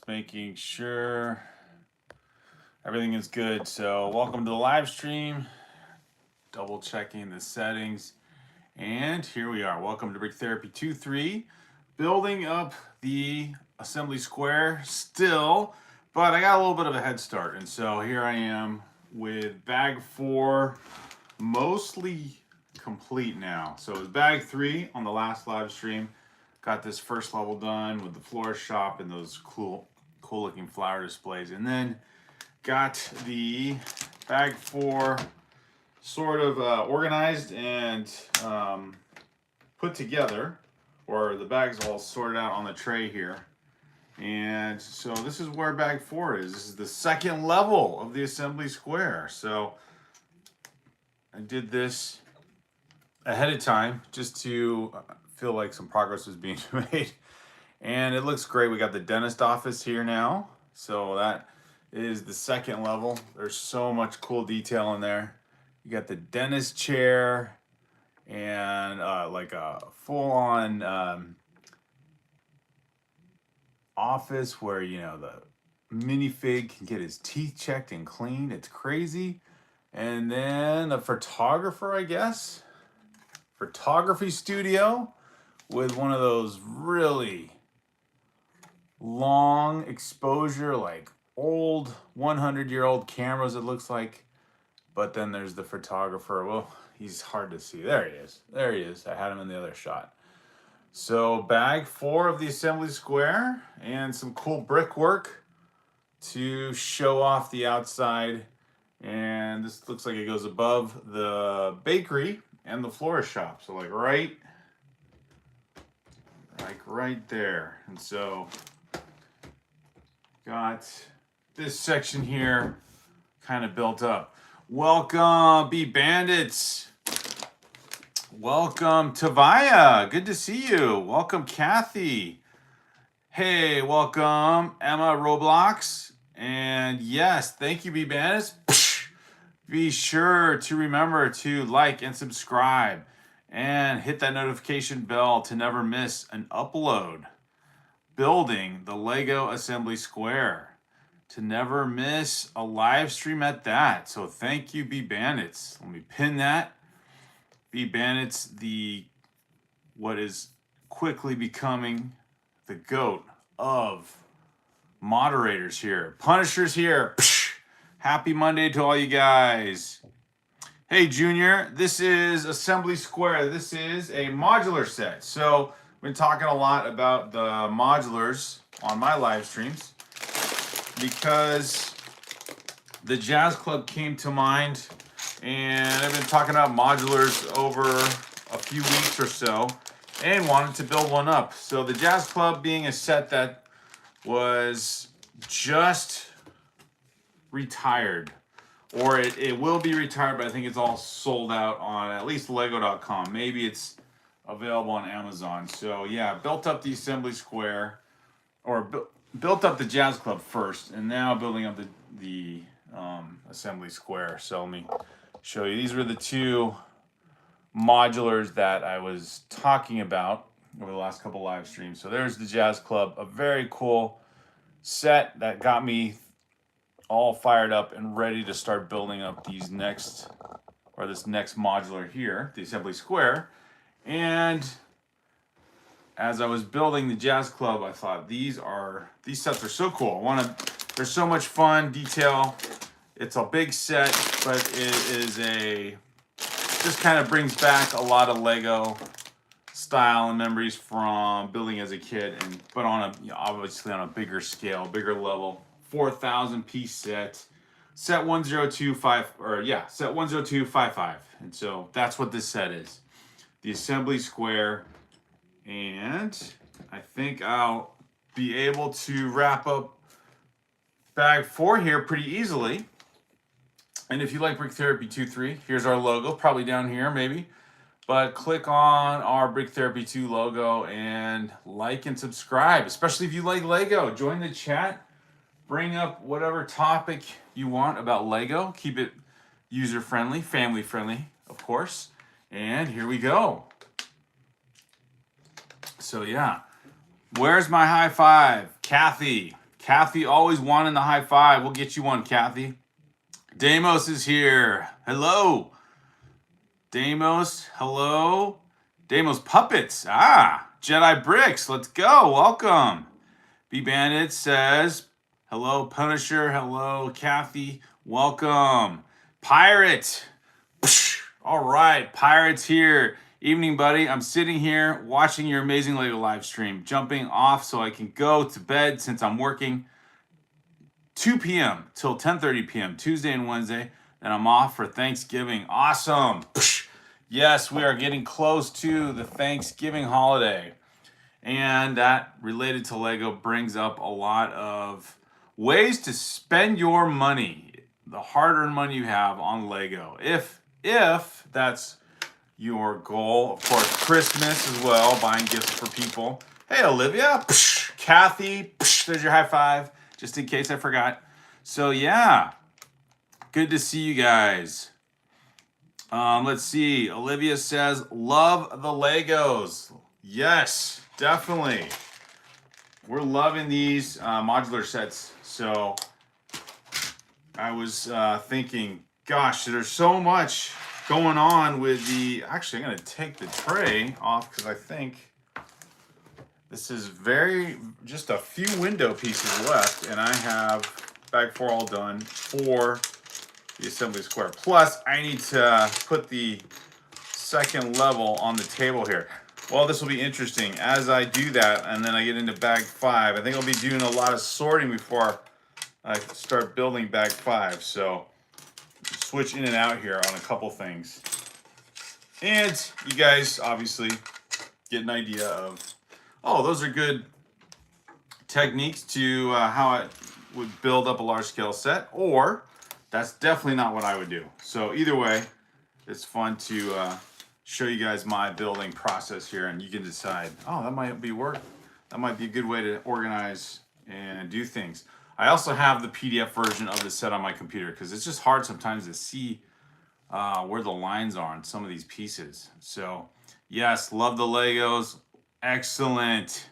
making sure everything is good. So welcome to the live stream. Double checking the settings. And here we are. Welcome to Brick Therapy 2-3. Building up the assembly square still, but I got a little bit of a head start. And so here I am with bag 4 mostly complete now. So it was bag 3 on the last live stream. Got this first level done with the floor shop and those cool looking flower displays. And then got the bag 4 sort of organized and put together, or the bags all sorted out on the tray here. And so this is where bag 4 is. This is the second level of the assembly square. So I did this ahead of time just to feel like some progress was being made. And it looks great. We got the dentist office here now. So that is the second level. There's so much cool detail in there. You got the dentist chair and like a full-on office where, you know, the minifig can get his teeth checked and cleaned. It's crazy. And then a photographer, I guess. Photography studio with one of those really long exposure, like old 100-year-old cameras, it looks like. But then there's the photographer. Well, he's hard to see. There he is. There he is. I had him in the other shot. So bag 4 of the assembly square and some cool brickwork to show off the outside. And this looks like it goes above the bakery and the florist shop. So like right there. And so got this section here kind of built up. Welcome, Bee Bandits. Welcome, Tavaya. Good to see you. Welcome, Kathy. Hey, welcome, Emma Roblox. And yes, thank you, Bee Bandits. Be sure to remember to like and subscribe and hit that notification bell to never miss an upload. Building the Lego assembly square. To never miss a live stream at that. So thank you, Bee Bandits. Let me pin that. Bee Bandits, what is quickly becoming the GOAT of moderators here. Punishers here. Happy Monday to all you guys. Hey, Junior, this is Assembly Square. This is a modular set. So I've been talking a lot about the modulars on my live streams because the Jazz Club came to mind, and I've been talking about modulars over a few weeks or so and wanted to build one up. So the Jazz Club being a set that was just retired, or it will be retired, but I think it's all sold out on at least lego.com. Maybe it's available on Amazon. So yeah, built up the assembly square, or built up the Jazz Club first, and now building up the assembly square. So let me show you. These were the two modulars that I was talking about over the last couple live streams. So there's the Jazz Club, a very cool set that got me all fired up and ready to start building up this next modular here, the assembly square. And as I was building the Jazz Club, I thought these sets are so cool. They're so much fun, detail. It's a big set, but it is just kind of brings back a lot of Lego style and memories from building as a kid, but obviously on a bigger scale, bigger level. 4,000 piece set 10255, set 10255. And so that's what this set is. The assembly square. And I think I'll be able to wrap up bag 4 here pretty easily. And if you like Brick Therapy 2-3, here's our logo, probably down here maybe. But click on our Brick Therapy 2 logo and like and subscribe, especially if you like Lego. Join the chat. Bring up whatever topic you want about Lego. Keep it user-friendly, family-friendly, of course. And here we go. So yeah, where's my high five? Kathy. Kathy always wanting the high five. We'll get you one, Kathy. Damos is here. Hello. Damos, hello. Damos Puppets. Ah, Jedi Bricks. Let's go. Welcome. B Bandit says, hello, Punisher. Hello, Kathy. Welcome. Pirate. Psh, all right, Pirate's here. Evening, buddy. I'm sitting here watching your amazing Lego live stream, jumping off so I can go to bed since I'm working 2 p.m. till 10:30 p.m. Tuesday and Wednesday. Then I'm off for Thanksgiving. Awesome. Psh, yes, we are getting close to the Thanksgiving holiday. And that, related to Lego, brings up a lot of ways to spend your money, the hard-earned money you have on Lego. If that's your goal. Of course, Christmas as well, buying gifts for people. Hey, Olivia. Psh, Kathy. Psh, there's your high five, just in case I forgot. So, yeah. Good to see you guys. Let's see. Olivia says, love the Legos. Yes, definitely. We're loving these modular sets. So I was thinking, gosh, there's so much going on with the... Actually, I'm going to take the tray off because I think this is just a few window pieces left. And I have bag 4 all done for the assembly square. Plus, I need to put the second level on the table here. Well, this will be interesting. As I do that, and then I get into bag 5, I think I'll be doing a lot of sorting before I start building bag 5. So, switch in and out here on a couple things. And you guys obviously get an idea of, oh, those are good techniques to how I would build up a large scale set, or that's definitely not what I would do. So either way, it's fun to show you guys my building process here, and you can decide, oh, that might be a good way to organize and do things. I also have the PDF version of the set on my computer because it's just hard sometimes to see where the lines are on some of these pieces. So yes, love the Legos. Excellent.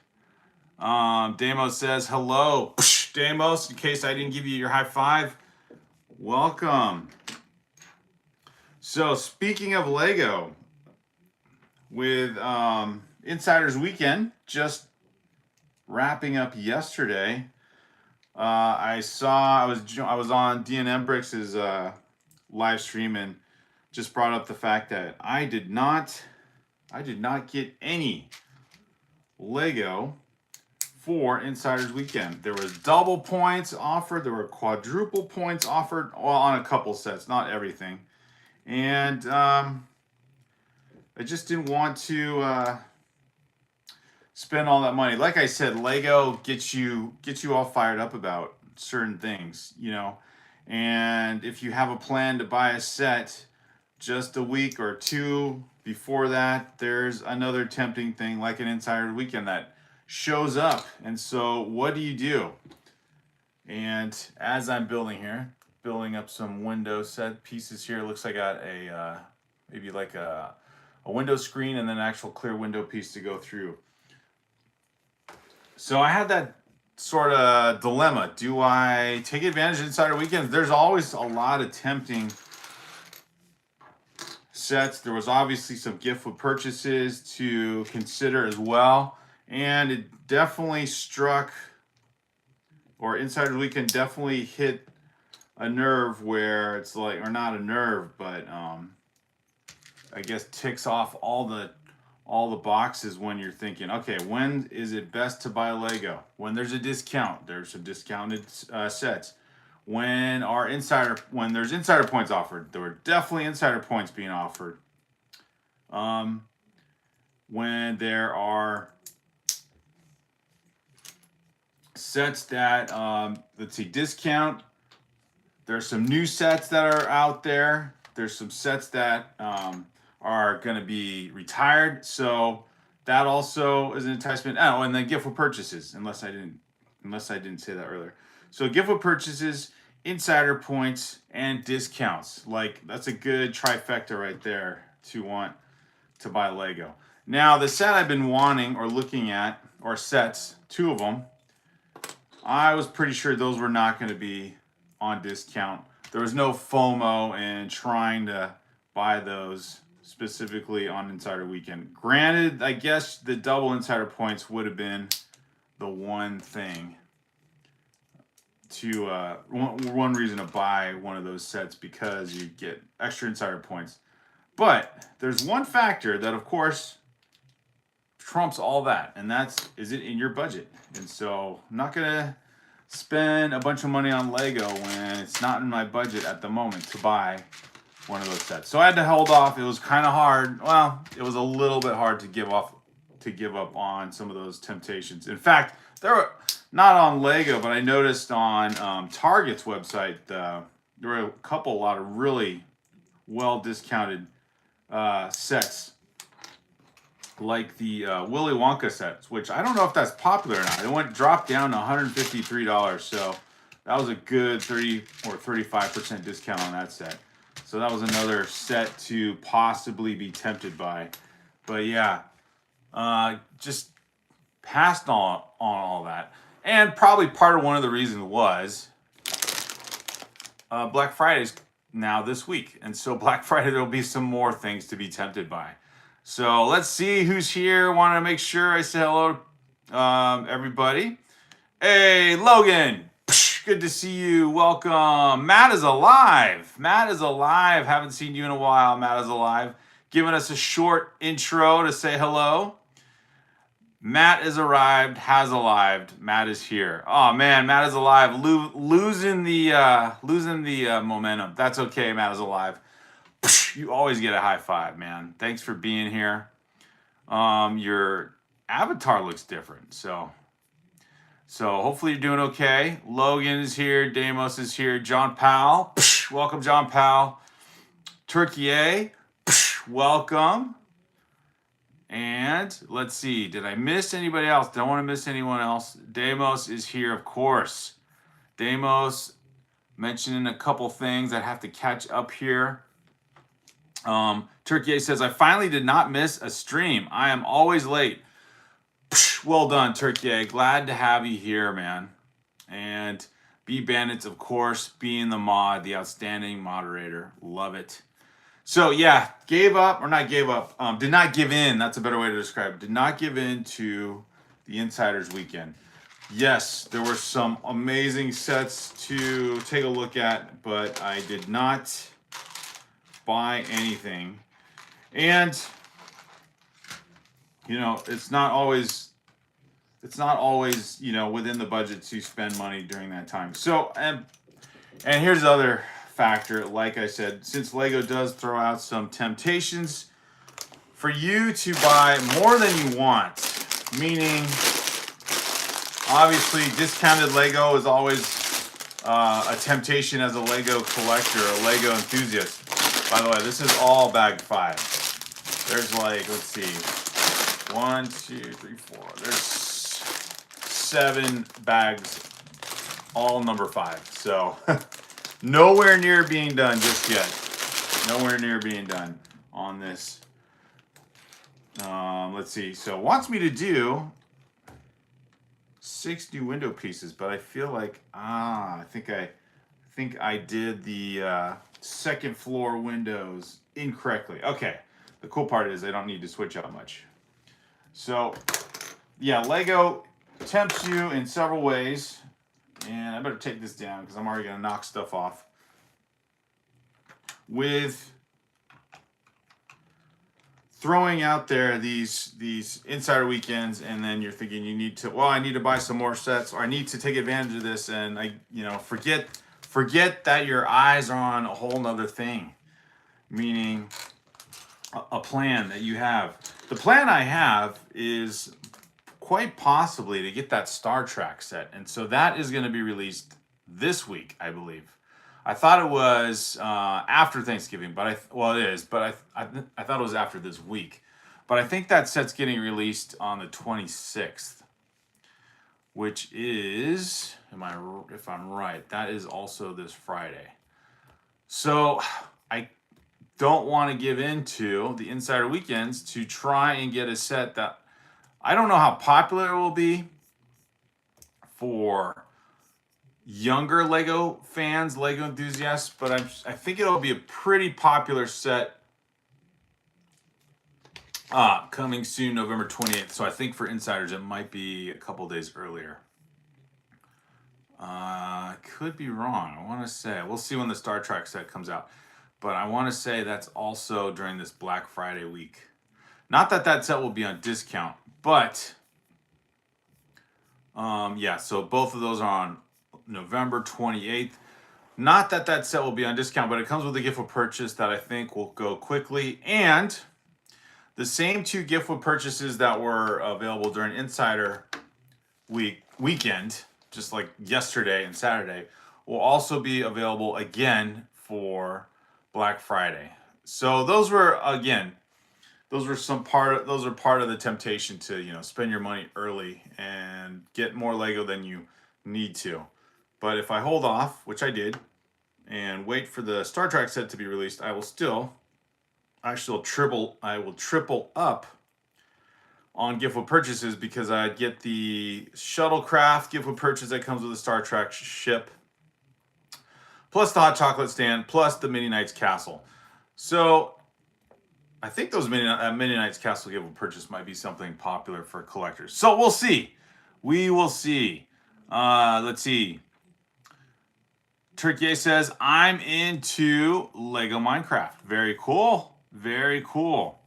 Damos says hello. Psh, Damos, in case I didn't give you your high five, welcome. So speaking of Lego, with Insiders Weekend just wrapping up yesterday, I was on DNM Bricks' live stream and just brought up the fact that I did not get any Lego for Insiders Weekend. There was double points offered, there were quadruple points offered, well, on a couple sets, not everything. And I just didn't want to spend all that money. Like I said, Lego gets you all fired up about certain things, you know. And if you have a plan to buy a set just a week or two before that, there's another tempting thing like an Insider Weekend that shows up. And so what do? And as I'm building up some window set pieces here, it looks like I got a maybe like a window screen and then an actual clear window piece to go through. So I had that sort of dilemma. Do I take advantage of Insider Weekends? There's always a lot of tempting sets. There was obviously some gift with purchases to consider as well. And it definitely Insider Weekend definitely hit a nerve where it's like, or not a nerve, but I guess ticks off all the boxes when you're thinking, okay, when is it best to buy Lego? When there's a discount, there's some discounted sets. When there's insider points offered, there were definitely insider points being offered. When there are sets that let's see, discount, there's some new sets that are out there. There's some sets that are going to be retired, so that also is an enticement. Oh, and then gift with purchases, unless I didn't say that earlier. So gift with purchases, insider points, and discounts. Like, that's a good trifecta right there to want to buy Lego. Now, the set I've been wanting or looking at, or sets, two of them, I was pretty sure those were not going to be on discount. There was no FOMO in trying to buy those specifically on Insider Weekend. Granted, I guess the double Insider points would have been the one thing to one reason to buy one of those sets, because you get extra Insider points. But there's one factor that, of course, trumps all that, and that's, is it in your budget? And so I'm not gonna spend a bunch of money on Lego when it's not in my budget at the moment to buy one of those sets. So I had to hold off. It was kind of hard. Well, it was a little bit hard to give up on some of those temptations. In fact, there were not on Lego, but I noticed on Target's website there were a lot of really well discounted sets, like the Willy Wonka sets, which I don't know if that's popular or not. It dropped down to $153, so that was a good 30 or 35% discount on that set. So that was another set to possibly be tempted by. But yeah, just passed on all that. And probably part of one of the reasons was Black Friday's now this week. And so Black Friday, there'll be some more things to be tempted by. So let's see who's here. Want to make sure I say hello to everybody. Hey, Logan. Good to see you. Welcome. Matt is alive. Matt is alive. Haven't seen you in a while. Matt is alive. Giving us a short intro to say hello. Matt has arrived, has arrived. Matt is here. Oh man, Matt is alive. Losing the momentum. That's okay. Matt is alive. You always get a high five, man. Thanks for being here. Your avatar looks different, so hopefully you're doing okay. Logan is here. Damos is here. John Powell. Welcome, John Powell. Turkey A. Welcome. And let's see. Did I miss anybody else? Don't want to miss anyone else. Damos is here, of course. Damos mentioning a couple things I have to catch up here. Turkey A says, I finally did not miss a stream. I am always late. Well done, Turkey A. Glad to have you here, man. And B Bandits, of course, being the mod, the outstanding moderator. Love it. So yeah, did not give in. That's a better way to describe it. Did not give in to the Insiders Weekend. Yes, there were some amazing sets to take a look at, but I did not buy anything. And it's not always within the budget to spend money during that time. So and here's the other factor. Like I said, since Lego does throw out some temptations for you to buy more than you want, meaning obviously discounted Lego is always a temptation as a Lego collector, a Lego enthusiast. By the way, this is all bag 5. There's let's see, 1, 2, 3, 4. There's 7 bags, all number 5. So nowhere near being done just yet. Nowhere near being done on this. Let's see. So it wants me to do 6 new window pieces, but I feel like I think I did the second floor windows incorrectly. Okay. The cool part is I don't need to switch out much. So yeah, Lego tempts you in several ways. And I better take this down because I'm already going to knock stuff off. With throwing out there these Insider Weekends, and then you're thinking you need to, I need to buy some more sets, or I need to take advantage of this, and forget that your eyes are on a whole nother thing, meaning a plan that you have. The plan I have is quite possibly to get that Star Trek set, and so that is going to be released this week, I believe. I thought it was after Thanksgiving, but it is, but I thought it was after this week. But I think that set's getting released on the 26th, which is, if I'm right, that is also this Friday. So I don't want to give in to the Insider Weekends to try and get a set that I don't know how popular it will be for younger Lego fans, Lego enthusiasts, but I think it'll be a pretty popular set coming soon, November 28th. So I think for insiders, it might be a couple days earlier. I could be wrong. I want to say, we'll see when the Star Trek set comes out. But I want to say that's also during this Black Friday week. Not that that set will be on discount, but yeah, so both of those are on November 28th. Not that that set will be on discount, but it comes with a gift with purchase that I think will go quickly. And the same two gift with purchases that were available during Insider weekend, just like yesterday and Saturday, will also be available again for Black Friday. So those were those are part of the temptation to, spend your money early and get more Lego than you need to. But if I hold off, which I did, and wait for the Star Trek set to be released, I will triple up on gift with purchases, because I get the shuttlecraft gift with purchase that comes with the Star Trek ship, plus the hot chocolate stand, plus the Mini Knights castle. So I think those Mini Knights castle gift with purchase might be something popular for collectors. So we'll see. We will see. Let's see. Turkey says, I'm into Lego Minecraft. Very cool. Very cool.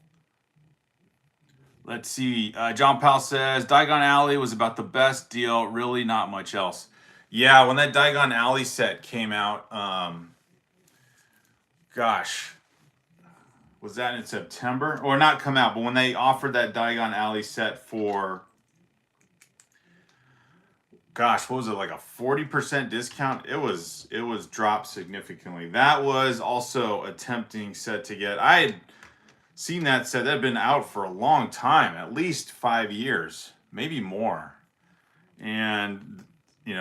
Let's see. John Powell says, Diagon Alley was about the best deal. Really not much else. Yeah, when that Diagon Alley set came out, gosh, was that in September? Or not come out, but when they offered that Diagon Alley set for, gosh, what was it, like a 40% discount? It was dropped significantly. That was also a tempting set to get. I had seen that set. That had been out for a long time, at least 5 years, maybe more. And,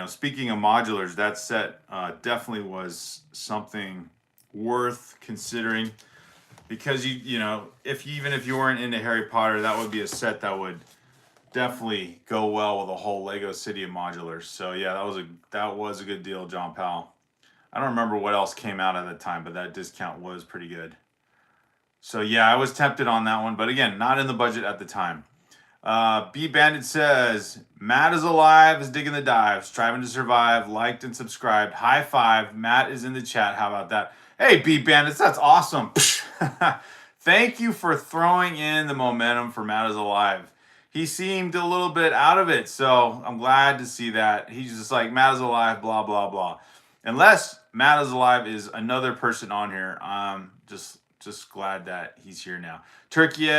speaking of modulars, that set definitely was something worth considering, because even if you weren't into Harry Potter, that would be a set that would definitely go well with a whole Lego City of modulars. So yeah, that was a good deal, John Powell. I don't remember what else came out at the time, but that discount was pretty good. So yeah, I was tempted on that one, but again, not in the budget at the time. B Bandit says, Matt is alive, is digging the dive, striving to survive, liked and subscribed. High five. Matt is in the chat. How about that? Hey, B Bandits, that's awesome. Thank you for throwing in the momentum for Matt is alive. He seemed a little bit out of it, so I'm glad to see that. He's just like, Matt is alive, blah, blah, blah. Unless Matt is alive is another person on here, just glad that he's here now. Turkey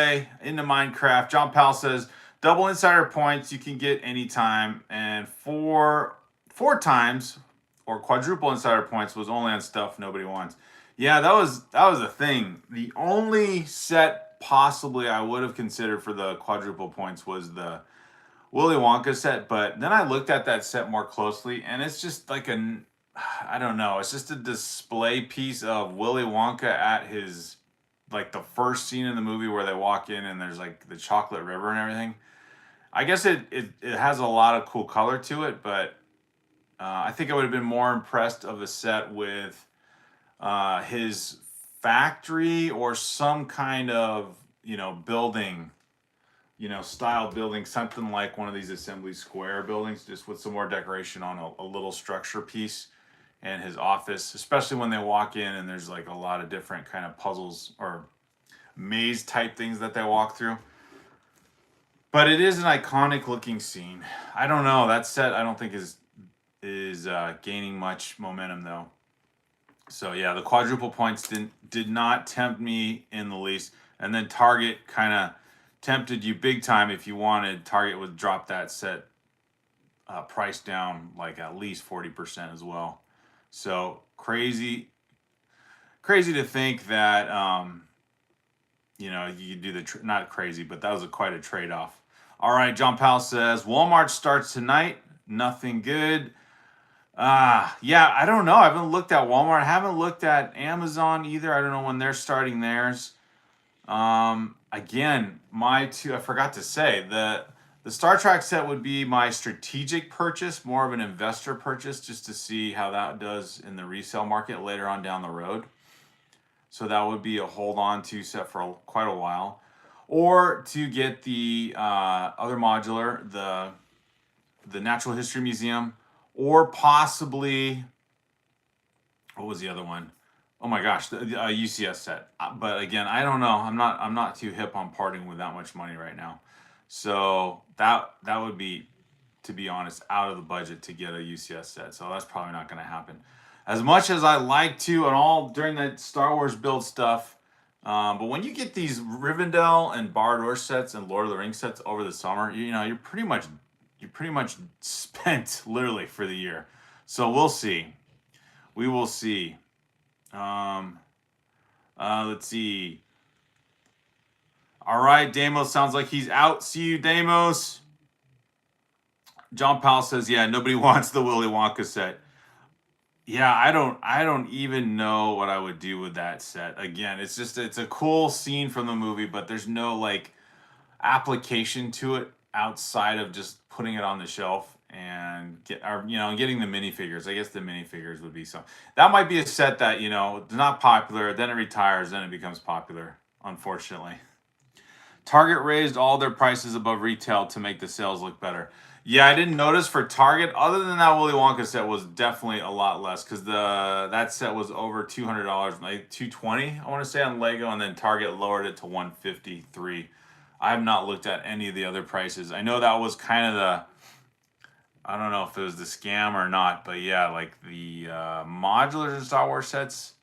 into Minecraft. John Powell says, double insider points you can get anytime, and four times or quadruple insider points was only on stuff nobody wants. Yeah, that was the thing. The only set possibly I would have considered for the quadruple points was the Willy Wonka set, but then I looked at that set more closely, and it's just like I don't know, it's just a display piece of Willy Wonka at his, like, the first scene in the movie where they walk in and there's like the chocolate river and everything. I guess it has a lot of cool color to it, but I think I would have been more impressed of a set with his factory or some kind of building, style building, something like one of these assembly square buildings, just with some more decoration on a little structure piece, and his office, especially when they walk in and there's like a lot of different kind of puzzles or maze type things that they walk through. But it is an iconic looking scene. I don't know, that set I don't think is gaining much momentum though. So yeah, the quadruple points did not tempt me in the least. And then Target kind of tempted you big time. If you wanted, Target would drop that set price down like at least 40% as well. So crazy to think that you could do not crazy, but that was quite a trade-off. All right, John Powell says Walmart starts tonight. Nothing good. Yeah, I don't know. I haven't looked at Walmart. I haven't looked at Amazon either. I don't know when they're starting theirs. Again, I forgot to say the The Star Trek set would be my strategic purchase, more of an investor purchase, just to see how that does in the resale market later on down the road. So that would be a hold on to set for quite a while. Or to get the other modular, the Natural History Museum, or possibly, what was the other one? Oh my gosh, the UCS set. But again, I don't know. I'm not too hip on parting with that much money right now. So that would be, to be honest, out of the budget to get a UCS set. So that's probably not going to happen. As much as I like to, and all during that Star Wars build stuff, but when you get these Rivendell and Barad-dûr sets and Lord of the Rings sets over the summer, you know, you're pretty much spent literally for the year. So we'll see. We will see. Let's see. All right, Damos sounds like he's out. See you, Damos. John Powell says, yeah, nobody wants the Willy Wonka set. Yeah, I don't even know what I would do with that set. Again, it's a cool scene from the movie, but there's no like application to it outside of just putting it on the shelf and getting the minifigures. I guess the minifigures would be some. That might be a set that, you know, is not popular, then it retires, then it becomes popular, unfortunately. Target raised all their prices above retail to make the sales look better. Yeah, I didn't notice for Target. Other than that, Willy Wonka set was definitely a lot less because that set was over $200, like $220, I want to say, on Lego, and then Target lowered it to $153. I have not looked at any of the other prices. I know that was kind of I don't know if it was the scam or not, but yeah, like the modulars and Star Wars sets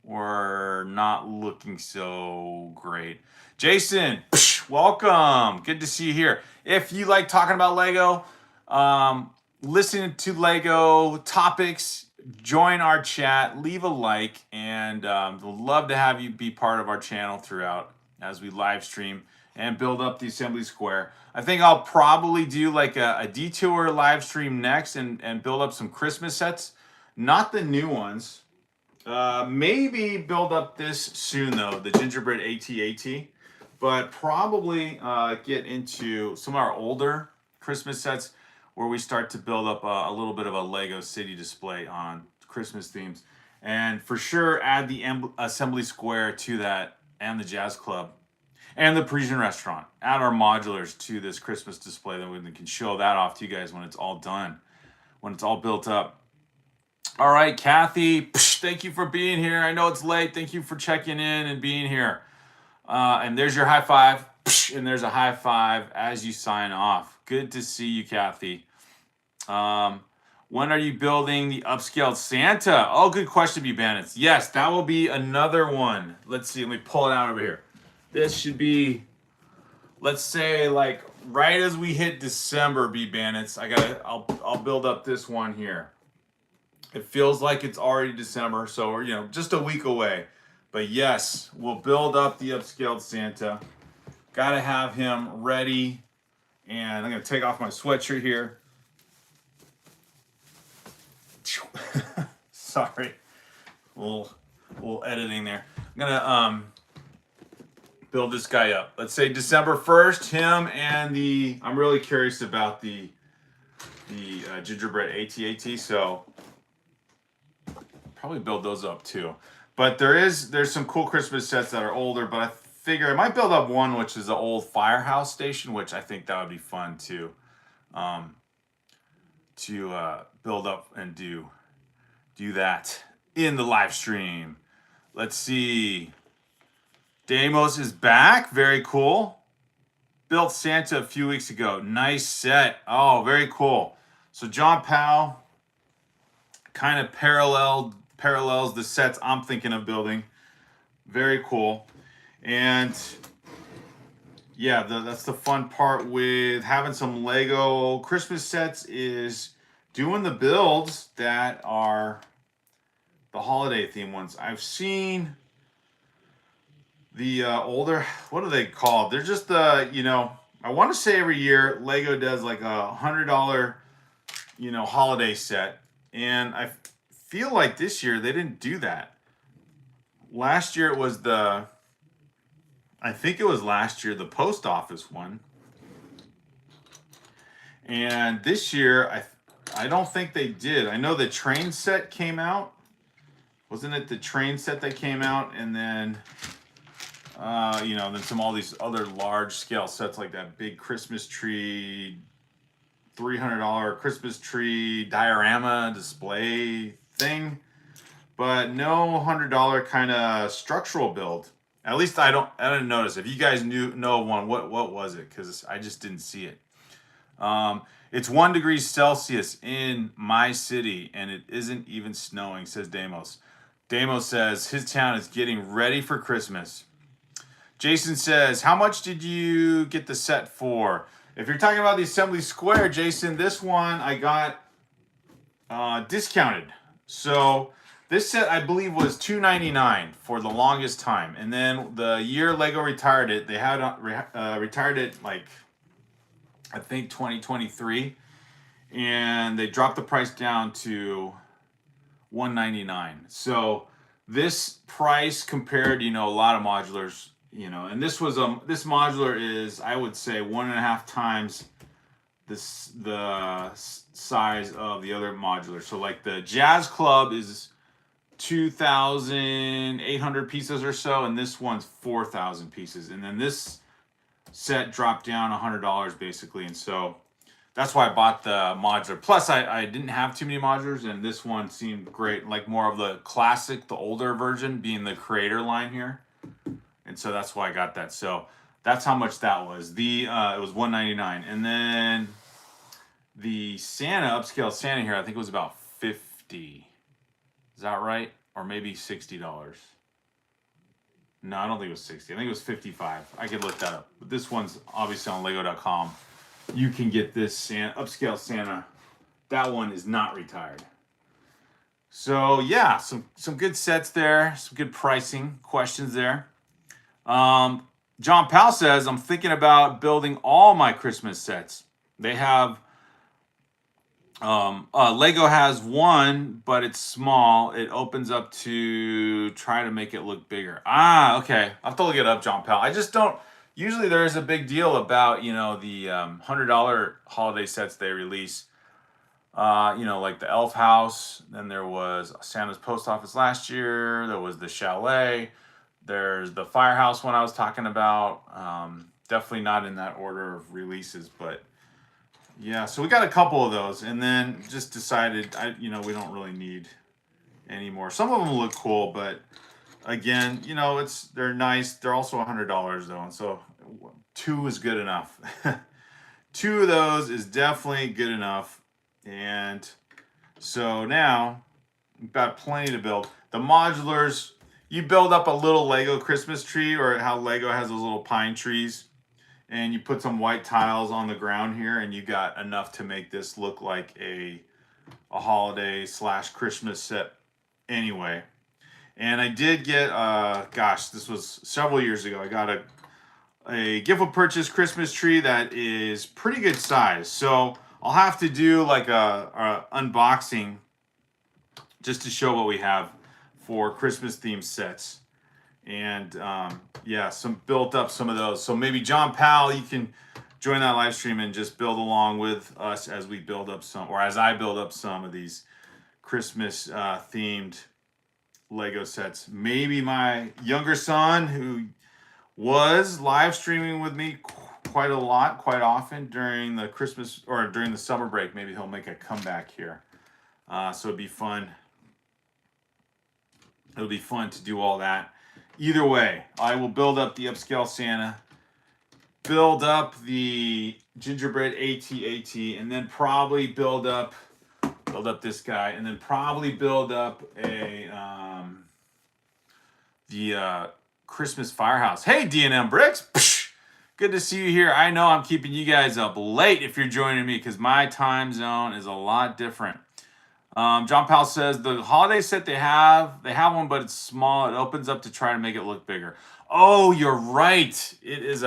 were not looking so great. Jason, welcome. Good to see you here. If you like talking about Lego, listening to Lego topics, join our chat, leave a like, and we'd love to have you be part of our channel throughout as we live stream and build up the assembly square. I think I'll probably do like a detour live stream next and build up some Christmas sets. Not the new ones. Maybe build up this soon though, the gingerbread AT-AT. But probably get into some of our older Christmas sets where we start to build up a little bit of a Lego city display on Christmas themes. And for sure add the assembly square to that, and the jazz club and the Parisian restaurant. Add our modulars to this Christmas display, then we can show that off to you guys when it's all done, when it's all built up. All right, Kathy, thank you for being here. I know it's late. Thank you for checking in and being here. And there's your high five, and there's a high five as you sign off. Good to see you, Kathy. When are you building the upscaled Santa? Oh, good question, B Bandits. Yes, that will be another one. Let's see. Let me pull it out over here. This should be, let's say, like right as we hit December, B Bandits. I'll build up this one here. It feels like it's already December, so we're just a week away. But yes, we'll build up the upscaled Santa. Got to have him ready. And I'm going to take off my sweatshirt here. Sorry. A little editing there. I'm going to build this guy up. Let's say December 1st, him and I'm really curious about the gingerbread AT-AT, so probably build those up too. But there's some cool Christmas sets that are older, but I figure I might build up one which is the old firehouse station, which I think that would be fun to build up and do that in the live stream. Let's see. Damos is back. Very cool. Built Santa a few weeks ago. Nice set. Oh, very cool. So John Powell kind of parallels the sets I'm thinking of building. Very cool. And yeah, that's the fun part with having some Lego Christmas sets, is doing the builds that are the holiday theme ones. I've seen the older, what are they called? They're just I want to say every year Lego does like a $100 holiday set, and I feel like this year they didn't do that. Last year it was the post office one. And this year, I don't think they did. I know the train set came out. Wasn't it the train set that came out, and then then all these other large scale sets like that big Christmas tree, $300 Christmas tree diorama display thing, but no $100 kind of structural build. At least I didn't notice. If you guys know one, what was it? Because I just didn't see it. It's 1 degree Celsius in my city, and it isn't even snowing, says Damos. Damos says his town is getting ready for Christmas. Jason says, how much did you get the set for? If you're talking about the Assembly Square, Jason, this one I got discounted. So this set I believe was $299 for the longest time, and then the year Lego retired it, they had retired it like I think 2023, and they dropped the price down to $199. So this price compared, a lot of modulars, and this modular is, I would say, 1.5 times the size of the other modular. So like the Jazz Club is 2,800 pieces or so, and this one's 4,000 pieces, and then this set dropped down $100 basically, and so that's why I bought the modular. Plus, I didn't have too many modulars, and this one seemed great, like more of the classic, the older version, being the creator line here, and so that's why I got that. So that's how much that was. It was $199, and then the Santa upscale Santa here, I think it was about $50. Is that right? Or maybe $60. No, I don't think it was 60. I think it was 55. I could look that up. But this one's obviously on Lego.com. You can get this upscale Santa. That one is not retired. So yeah, some good sets there. Some good pricing questions there. John Powell says, I'm thinking about building all my Christmas sets. They have Lego has one, but it's small. It opens up to try to make it look bigger. Okay. I'll have to look it up, John Powell. I just don't. Usually there is a big deal about, the $100 holiday sets they release. Like the Elf House. Then there was Santa's Post Office last year. There was the Chalet. There's the Firehouse one I was talking about. Definitely not in that order of releases, but yeah, so we got a couple of those, and then just decided, we don't really need any more. Some of them look cool, but again, they're nice. They're also $100 though, and so 2 is good enough. 2 of those is definitely good enough, and so now we've got plenty to build. The modulars, you build up a little Lego Christmas tree, or how Lego has those little pine trees, and you put some white tiles on the ground here, and you got enough to make this look like a holiday / Christmas set anyway. And I did get, this was several years ago. I got a gift with purchase Christmas tree that is pretty good size. So I'll have to do like a unboxing just to show what we have for Christmas themed sets. And some built up some of those. So maybe John Powell, you can join that live stream and just build along with us as we build up as I build up some of these Christmas themed Lego sets. Maybe my younger son, who was live streaming with me quite often during the Christmas or during the summer break, maybe he'll make a comeback here. So it'd be fun. It'll be fun to do all that. Either way, I will build up the upscale Santa, build up the gingerbread AT-AT, and then probably build up this guy, and then probably build up the Christmas Firehouse. Hey, D&M Bricks. Psh, good to see you here. I know I'm keeping you guys up late if you're joining me, because my time zone is a lot different. John Powell says the holiday set they have one, but it's small. It opens up to try to make it look bigger. Oh, you're right. It is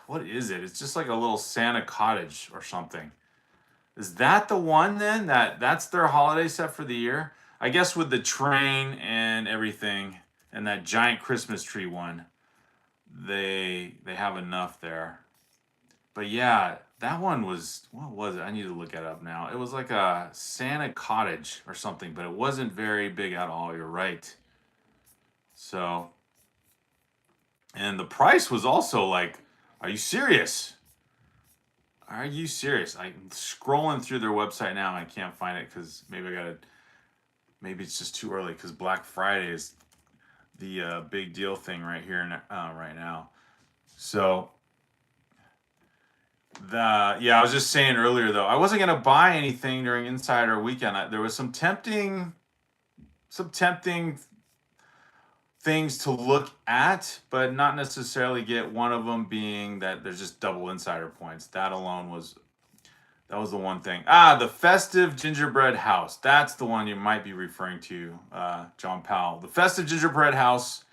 what is it? It's just like a little Santa cottage or something. Is that the one then? That's their holiday set for the year? I guess with the train and everything and that giant Christmas tree one, they have enough there. But yeah, that one was, what was it? I need to look it up now. It was like a Santa cottage or something, but it wasn't very big at all. You're right. So, and the price was also like, are you serious? Are you serious? I'm scrolling through their website now and I can't find it because maybe I gotta, maybe it's just too early because Black Friday is the big deal thing right here right now. So yeah, I was just saying earlier though, I wasn't gonna buy anything during Insider Weekend. There was some tempting things to look at, but not necessarily get. One of them being that there's just double Insider points. That was the one thing. The festive gingerbread house. That's the one you might be referring to, John Powell. The festive gingerbread house,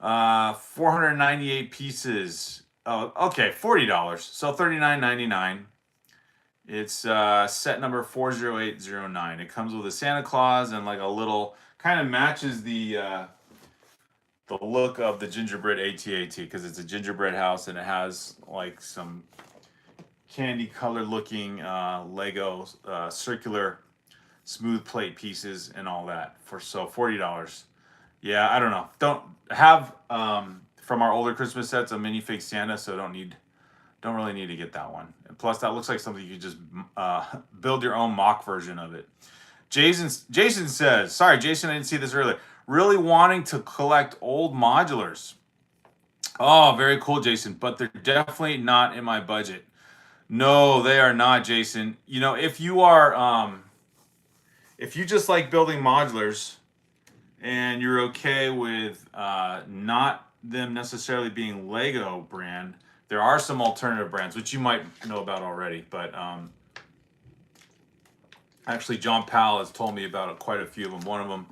498 pieces. Oh, okay, $40. So $39.99. It's set number 40809. It comes with a Santa Claus and like a little, kind of matches the look of the gingerbread ATAT because it's a gingerbread house and it has like some candy colored looking Lego circular smooth plate pieces and all that for so $40. Yeah, I don't know. Don't have from our older Christmas sets a minifig Santa, so don't really need to get that one. And plus, that looks like something you could just build your own mock version of it. Jason says, sorry, Jason, I didn't see this earlier. Really wanting to collect old modulars. Oh, very cool, Jason, but they're definitely not in my budget. No, they are not, Jason. You know, if you just like building modulars and you're okay with not them necessarily being Lego brand, there are some alternative brands which you might know about already. But actually, John Powell has told me about quite a few of them. One of them,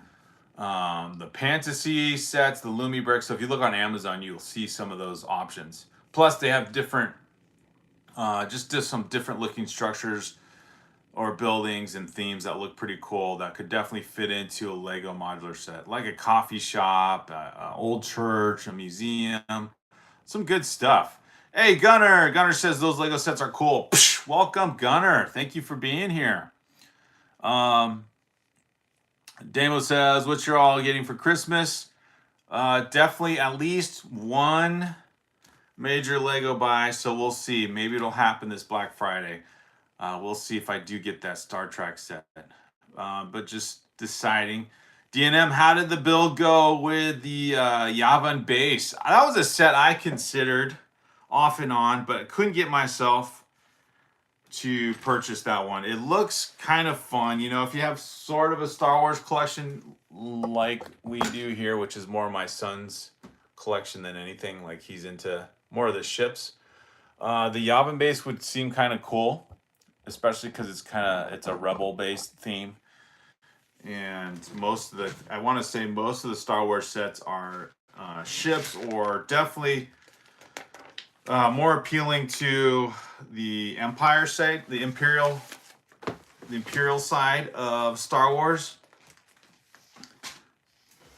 the Fantasy sets, the Lumi bricks. So if you look on Amazon, you'll see some of those options. Plus, they have different, just some different looking structures or buildings and themes that look pretty cool that could definitely fit into a Lego modular set, like a coffee shop, a old church, a museum, some good stuff. Hey, Gunner. Gunner says those Lego sets are cool. Psh, welcome, Gunner. Thank you for being here. Damo says, what you're all getting for Christmas? Definitely at least one major Lego buy. So we'll see. Maybe it'll happen this Black Friday. We'll see if I do get that Star Trek set. But just deciding. DNM, how did the build go with the Yavin base? That was a set I considered off and on, but couldn't get myself to purchase that one. It looks kind of fun. You know, if you have sort of a Star Wars collection like we do here, which is more my son's collection than anything, like he's into more of the ships. The Yavin base would seem kind of cool, especially because it's a rebel based theme. And I want to say most of the Star Wars sets are ships, or definitely more appealing to the Empire side, the Imperial side of Star Wars.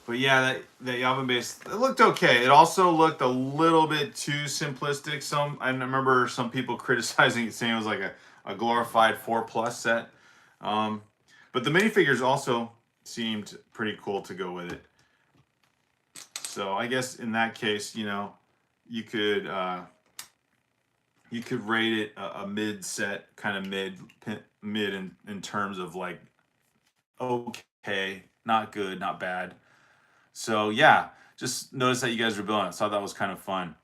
But yeah, that Yavin base, it looked okay. It also looked a little bit too simplistic. I remember some people criticizing it, saying it was like a glorified 4+ set. But the minifigures also seemed pretty cool to go with it. So I guess in that case, you know, you could rate it a mid set, kind of mid in terms of like okay, not good, not bad. So yeah, just notice that you guys were building it. So that was kind of fun.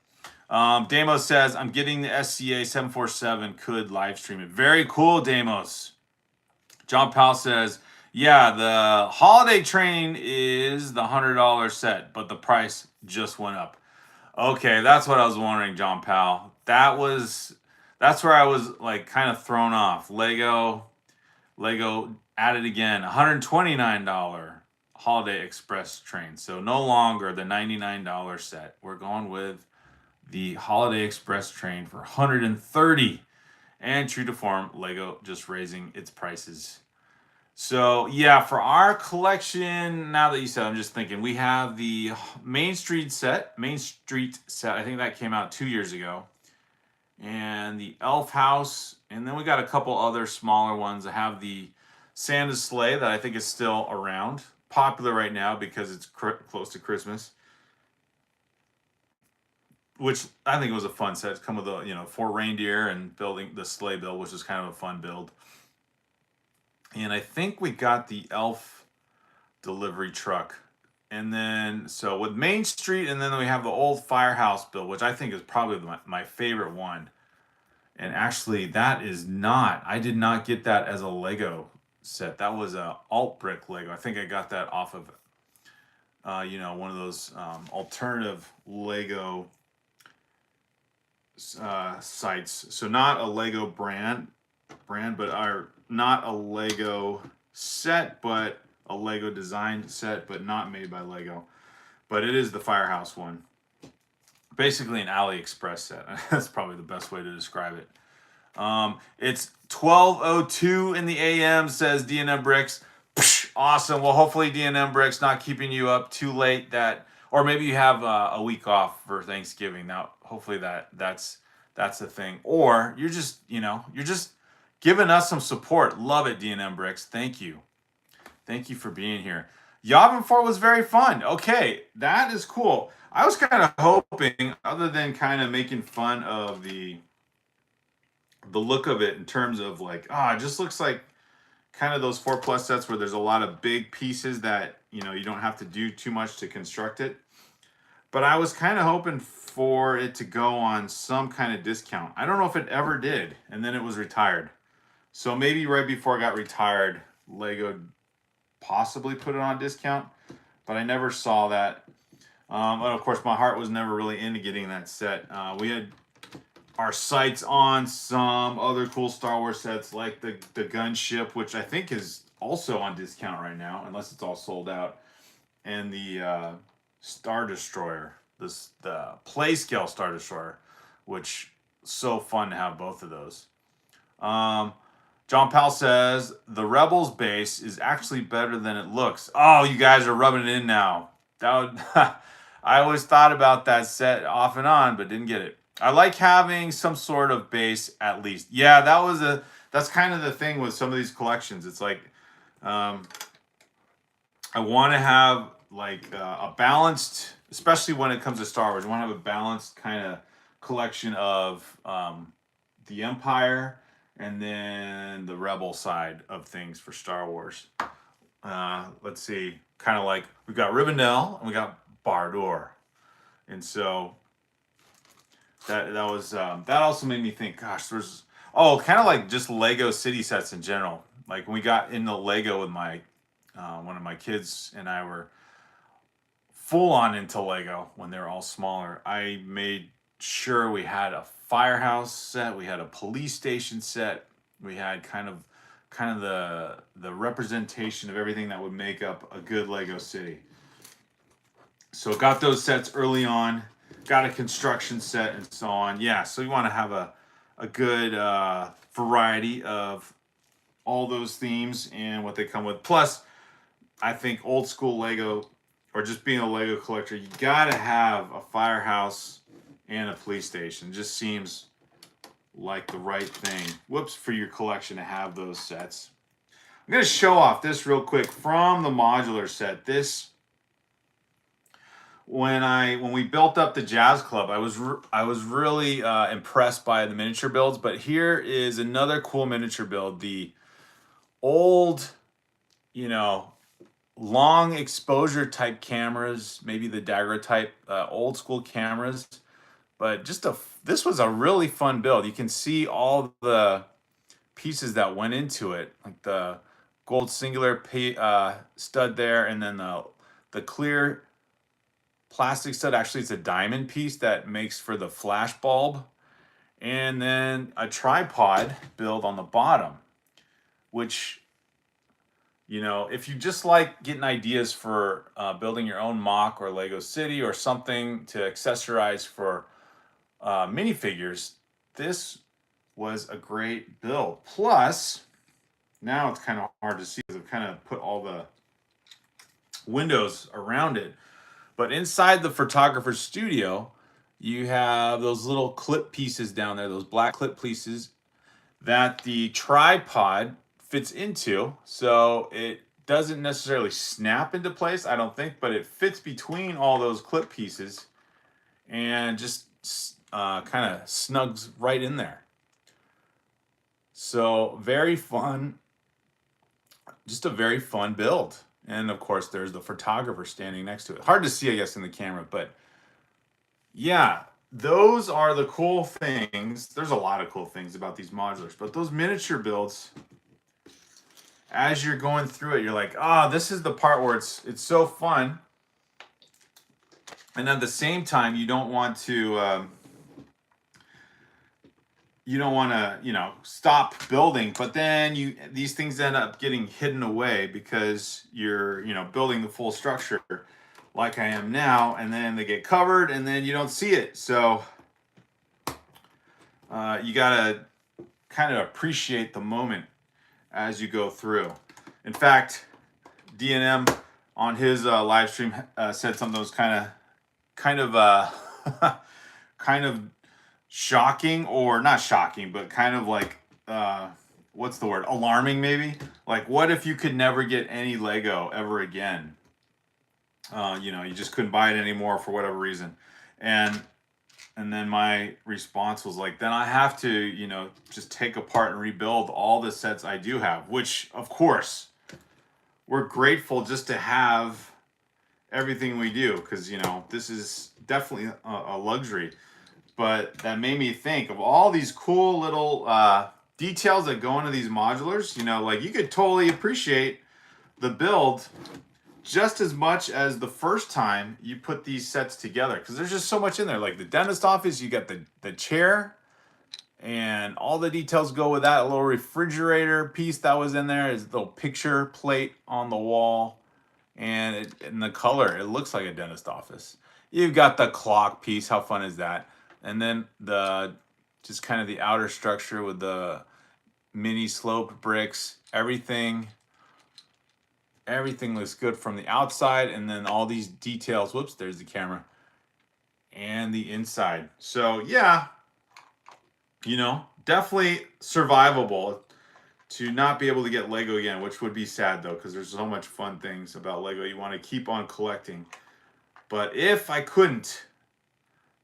Damos says, I'm getting the SCA 747, could live stream it. Very cool, Damos. John Powell says, yeah, the holiday train is the $100 set, but the price just went up. Okay, that's what I was wondering, John Powell. That's where I was like kind of thrown off. Lego added again, $129 Holiday Express train. So no longer the $99 set. We're going with the Holiday Express train for $130. And true to form, Lego just raising its prices. So yeah, for our collection, now that you said, I'm just thinking, we have the Main Street set. I think that came out 2 years ago. and the elf house, and then we got a couple other smaller ones. I have the Santa's sleigh that I think is still around, popular right now because it's close to Christmas, which I think was a fun set. It's come with a 4 reindeer and building the sleigh build, which is kind of a fun build. And I think we got the elf delivery truck. And then, so with Main Street, and then we have the old firehouse build, which I think is probably my favorite one. And actually, that is not, I did not get that as a Lego set. That was a alt brick Lego. I think I got that off of, one of those alternative Lego sites. So not a Lego but not a Lego set, but a Lego designed set, but not made by Lego. But it is the firehouse one. Basically an AliExpress set. That's probably the best way to describe it. It's 12:02 in the AM, says DNM Bricks. Psh, awesome. Well, hopefully DNM Bricks not keeping you up too late. Or maybe you have a week off for Thanksgiving. Now, hopefully that's the thing. Or you're just giving us some support. Love it, DNM Bricks. Thank you. Thank you for being here. Yavin 4 was very fun. Okay, that is cool. I was kind of hoping, other than kind of making fun of the look of it in terms of like, it just looks like kind of those 4+ sets where there's a lot of big pieces that, you don't have to do too much to construct it. But I was kind of hoping for it to go on some kind of discount. I don't know if it ever did, and then it was retired. So maybe right before it got retired, Lego possibly put it on discount, but I never saw that. And of course, my heart was never really into getting that set. We had our sights on some other cool Star Wars sets, like the gunship, which I think is also on discount right now, unless it's all sold out, and the Star Destroyer, the play scale Star Destroyer, which so fun to have both of those. John Powell says the Rebels base is actually better than it looks. Oh, you guys are rubbing it in now. I always thought about that set off and on, but didn't get it. I like having some sort of base at least. Yeah, that's kind of the thing with some of these collections. It's like, I want to have like a balanced, especially when it comes to Star Wars, I want to have a balanced kind of collection of the Empire and then the Rebel side of things for Star Wars. Let's see, kind of like we got Rivendell and we got Bardoor, and so that was that also made me think, gosh, there's kind of like just Lego city sets in general. Like when we got into Lego with my one of my kids and I were full on into Lego when they were all smaller, I made sure we had a firehouse set, we had a police station set, we had kind of the representation of everything that would make up a good Lego city. So got those sets early on, got a construction set and so on. Yeah, so you want to have a good variety of all those themes and what they come with. Plus, I think old school Lego, or just being a Lego collector, you gotta have a firehouse and a police station. It just seems like the right thing. Whoops, for your collection to have those sets. I'm gonna show off this real quick from the modular set. This, when we built up the Jazz Club, I was really impressed by the miniature builds. But here is another cool miniature build. The old, long exposure type cameras, maybe the daguerreotype old school cameras. But this was a really fun build. You can see all the pieces that went into it, like the gold singular stud there, and then the clear plastic stud. Actually, it's a diamond piece that makes for the flash bulb, and then a tripod build on the bottom, which, if you just like getting ideas for building your own mock or Lego City or something to accessorize for minifigures, this was a great build. Plus, now it's kind of hard to see because I've kind of put all the windows around it. But inside the photographer's studio, you have those little clip pieces down there, those black clip pieces that the tripod fits into. So it doesn't necessarily snap into place, I don't think, but it fits between all those clip pieces and just kind of snugs right in there. So very fun, just a very fun build. And of course, there's the photographer standing next to it. Hard to see, I guess, in the camera, but yeah, those are the cool things. There's a lot of cool things about these modulars, but those miniature builds, as you're going through it, you're like, oh, this is the part where it's so fun. And at the same time, you don't want to stop building, but then these things end up getting hidden away because you're building the full structure like I am now, and then they get covered and then you don't see it. So you gotta kind of appreciate the moment as you go through. In fact, D&M on his live stream said something that was kind of shocking, or not shocking, but kind of like what's the word? Alarming, maybe. Like, what if you could never get any Lego ever again? You just couldn't buy it anymore for whatever reason. And then my response was like, then I have to, just take apart and rebuild all the sets I do have, which, of course, we're grateful just to have everything we do, because, this is definitely a luxury. But that made me think of all these cool little details that go into these modulars. Like, you could totally appreciate the build just as much as the first time you put these sets together, because there's just so much in there. Like the dentist office, you got the chair and all the details go with that. A little refrigerator piece that was in there, is a little picture plate on the wall, and in the color, it looks like a dentist office. You've got the clock piece. How fun is that? And then just kind of the outer structure with the mini sloped bricks. Everything looks good from the outside, and then all these details. Whoops, there's the camera. And the inside. So yeah, definitely survivable to not be able to get Lego again, which would be sad though, because there's so much fun things about Lego you want to keep on collecting. But if I couldn't,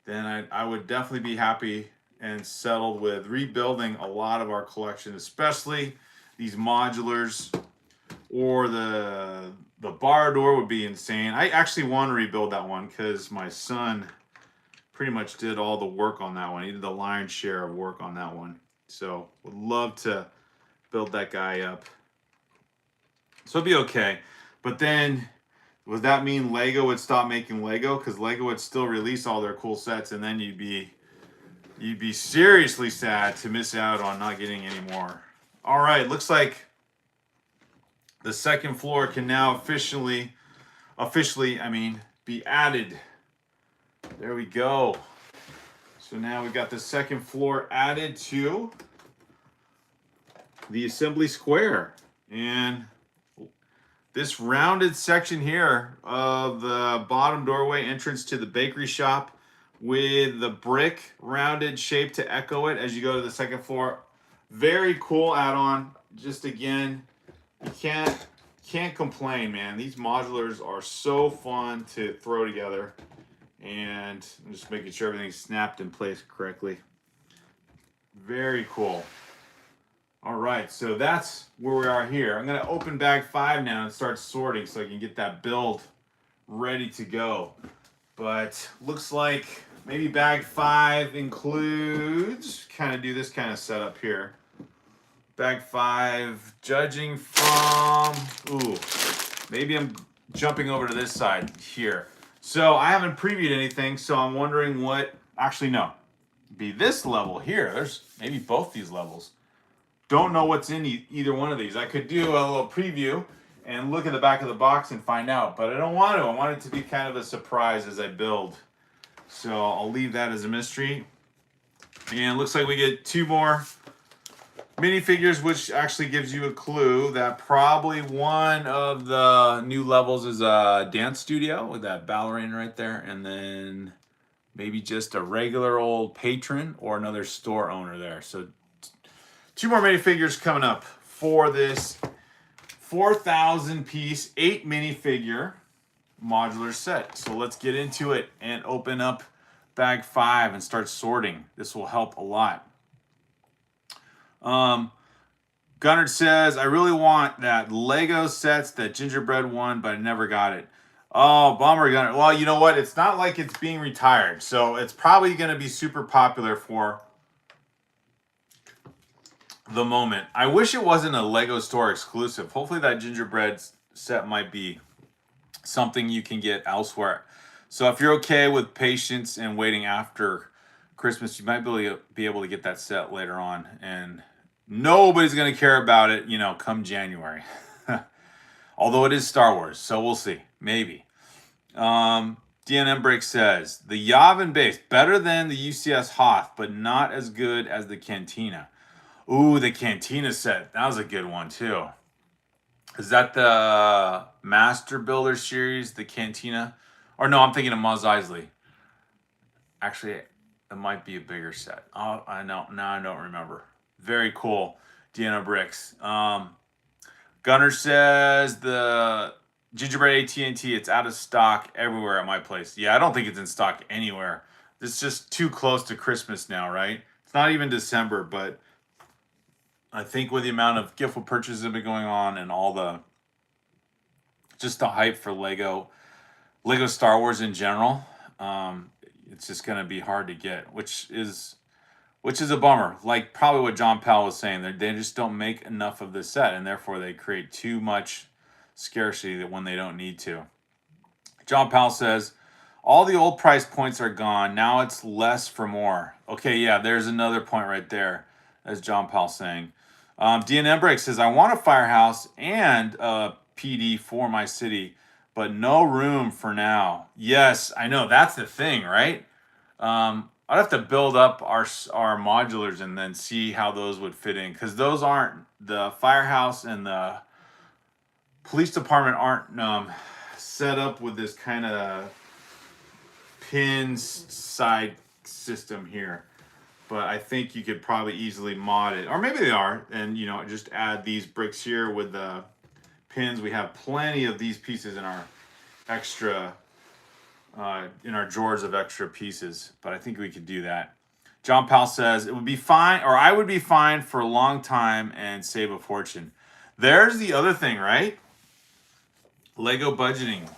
then I would definitely be happy and settled with rebuilding a lot of our collection, especially these modulars. Or the bar door would be insane. I actually want to rebuild that one because my son pretty much did all the work on that one. He did the lion's share of work on that one. So would love to build that guy up. So it'd be okay. But then, would that mean Lego would stop making Lego? Because Lego would still release all their cool sets, and then you'd be seriously sad to miss out on not getting any more. All right, looks like the second floor can now officially, be added. There we go. So now we've got the second floor added to the assembly square. And this rounded section here of the bottom doorway entrance to the bakery shop with the brick rounded shape to echo it as you go to the second floor. Very cool add-on. Just again, you can't complain, man. These modulars are so fun to throw together, and I'm just making sure everything's snapped in place correctly. Very cool. All right, so that's where we are here. I'm gonna open bag 5 now and start sorting so I can get that build ready to go. But looks like maybe bag 5 includes, do this kind of setup here. Bag 5, judging from, maybe I'm jumping over to this side here. So I haven't previewed anything, so I'm wondering actually no, be this level here. There's maybe both these levels. Don't know what's in either one of these. I could do a little preview and look at the back of the box and find out, but I don't want to. I want it to be kind of a surprise as I build. So I'll leave that as a mystery. And it looks like we get 2 more minifigures, which actually gives you a clue that probably one of the new levels is a dance studio with that ballerina right there, and then maybe just a regular old patron or another store owner there. So 2 more minifigures coming up for this 4,000 piece 8 minifigure modular set. So let's get into it and open up bag 5 and start sorting. This will help a lot. Gunnar says, I really want that Lego sets, that gingerbread one, but I never got it. Oh, bummer, Gunnar. Well, you know what? It's not like it's being retired. So it's probably going to be super popular for the moment. I wish it wasn't a Lego store exclusive. Hopefully that gingerbread set might be something you can get elsewhere. So if you're okay with patience and waiting after Christmas, you might be able to get that set later on. And nobody's going to care about it, you know, come January. Although it is Star Wars, so we'll see. Maybe. DNM Break says, the Yavin base, better than the UCS Hoth, but not as good as the Cantina. Ooh, the Cantina set. That was a good one, too. Is that the Master Builder series, the Cantina? Or no, I'm thinking of Mos Eisley. Actually, it might be a bigger set. Oh, I know. Now I don't remember. Very cool. Deanna Bricks. Gunner says the gingerbread AT&T, it's out of stock everywhere at my place. Yeah, I don't think it's in stock anywhere. It's just too close to Christmas now, right? It's not even December, but I think with the amount of gift with purchases that have been going on and all the just the hype for Lego Star Wars in general, it's just going to be hard to get, which is a bummer. Like probably what John Powell was saying, they just don't make enough of this set, and therefore they create too much scarcity that when they don't need to. John Powell says, all the old price points are gone. Now it's less for more. Okay, yeah, there's another point right there, as John Powell saying. DNM Break says, I want a firehouse and a PD for my city, but no room for now. Yes, I know. That's the thing, right? I'd have to build up our modulars and then see how those would fit in, because those aren't, the firehouse and the police department aren't set up with this kind of pin side system here. But I think you could probably easily mod it, or maybe they are, and you know, just add these bricks here with the pins. We have plenty of these pieces in our extra in our drawers of extra pieces, but I think we could do that. John Powell says, it would be fine, or I would be fine for a long time and save a fortune. There's the other thing, right? Lego budgeting.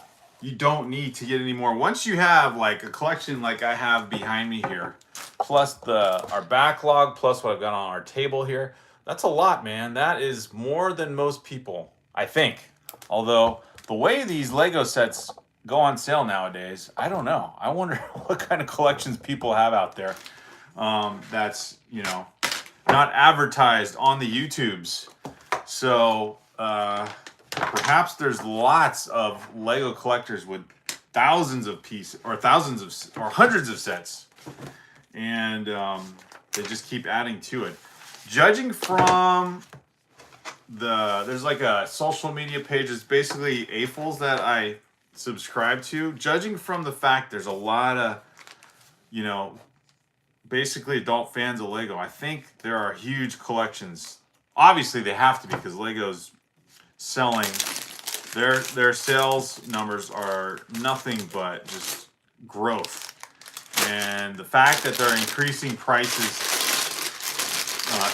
You don't need to get any more. Once you have like a collection like I have behind me here, plus our backlog, plus what I've got on our table here, that's a lot, man. That is more than most people, I think. Although the way these Lego sets go on sale nowadays, I don't know. I wonder what kind of collections people have out there that's, you know, not advertised on the YouTubes. So perhaps there's lots of Lego collectors with thousands of pieces, or hundreds of sets, and they just keep adding to it. Judging from there's like a social media page that's basically AFOLs that I subscribe to. Judging from the fact there's a lot of, you know, basically adult fans of Lego, I think there are huge collections. Obviously they have to be, because Lego's selling, their sales numbers are nothing but just growth. And the fact that they're increasing prices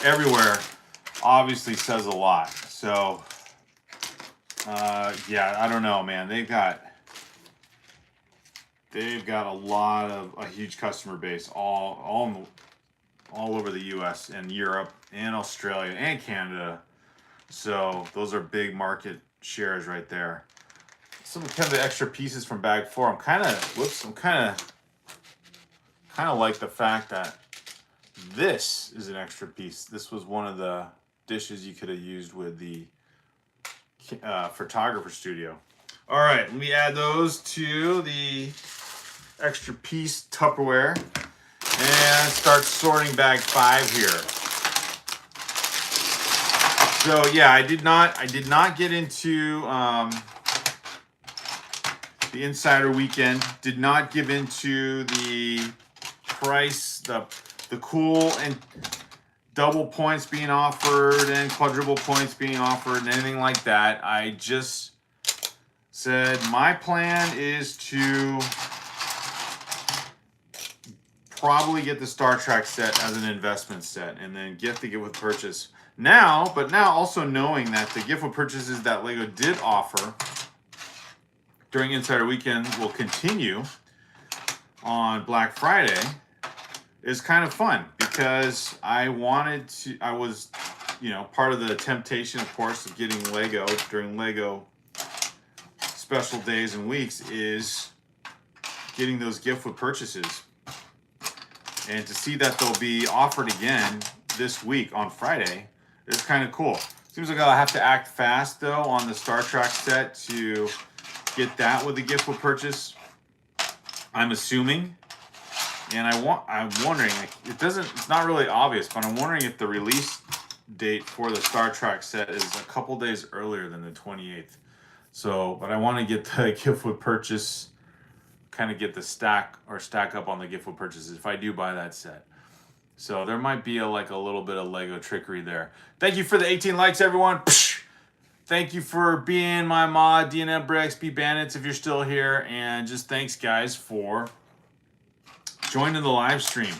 everywhere obviously says a lot. So yeah, I don't know, man. They've got a huge customer base all over the US and Europe and Australia and Canada. So those are big market shares right there. Some kind of the extra pieces from bag 4. I'm kind of like the fact that this is an extra piece. This was one of the dishes you could have used with the photographer studio. All right, let me add those to the extra piece Tupperware and start sorting bag 5 here. So yeah, I did not get into the Insider Weekend. Did not give into the price, the cool and double points being offered and quadruple points being offered and anything like that. I just said my plan is to probably get the Star Trek set as an investment set and then get the gift with purchase now. But now also knowing that the gift with purchases that Lego did offer during Insider Weekend will continue on Black Friday is kind of fun, because I was, part of the temptation, of course, of getting Lego during Lego special days and weeks is getting those gift with purchases. And to see that they'll be offered again this week on Friday is kind of cool. Seems like I'll have to act fast, though, on the Star Trek set to get that with the gift with purchase, I'm assuming. And I'm wondering, it's not really obvious, but I'm wondering if the release date for the Star Trek set is a couple days earlier than the 28th. So, but I want to get the gift with purchase, kind of get the stack up on the gift with purchases if I do buy that set. So there might be a little bit of Lego trickery there. Thank you for the 18 likes, everyone. Thank you for being my mod, DNM Bricks, B Bandits, if you're still here. And just thanks, guys, for joining the live stream.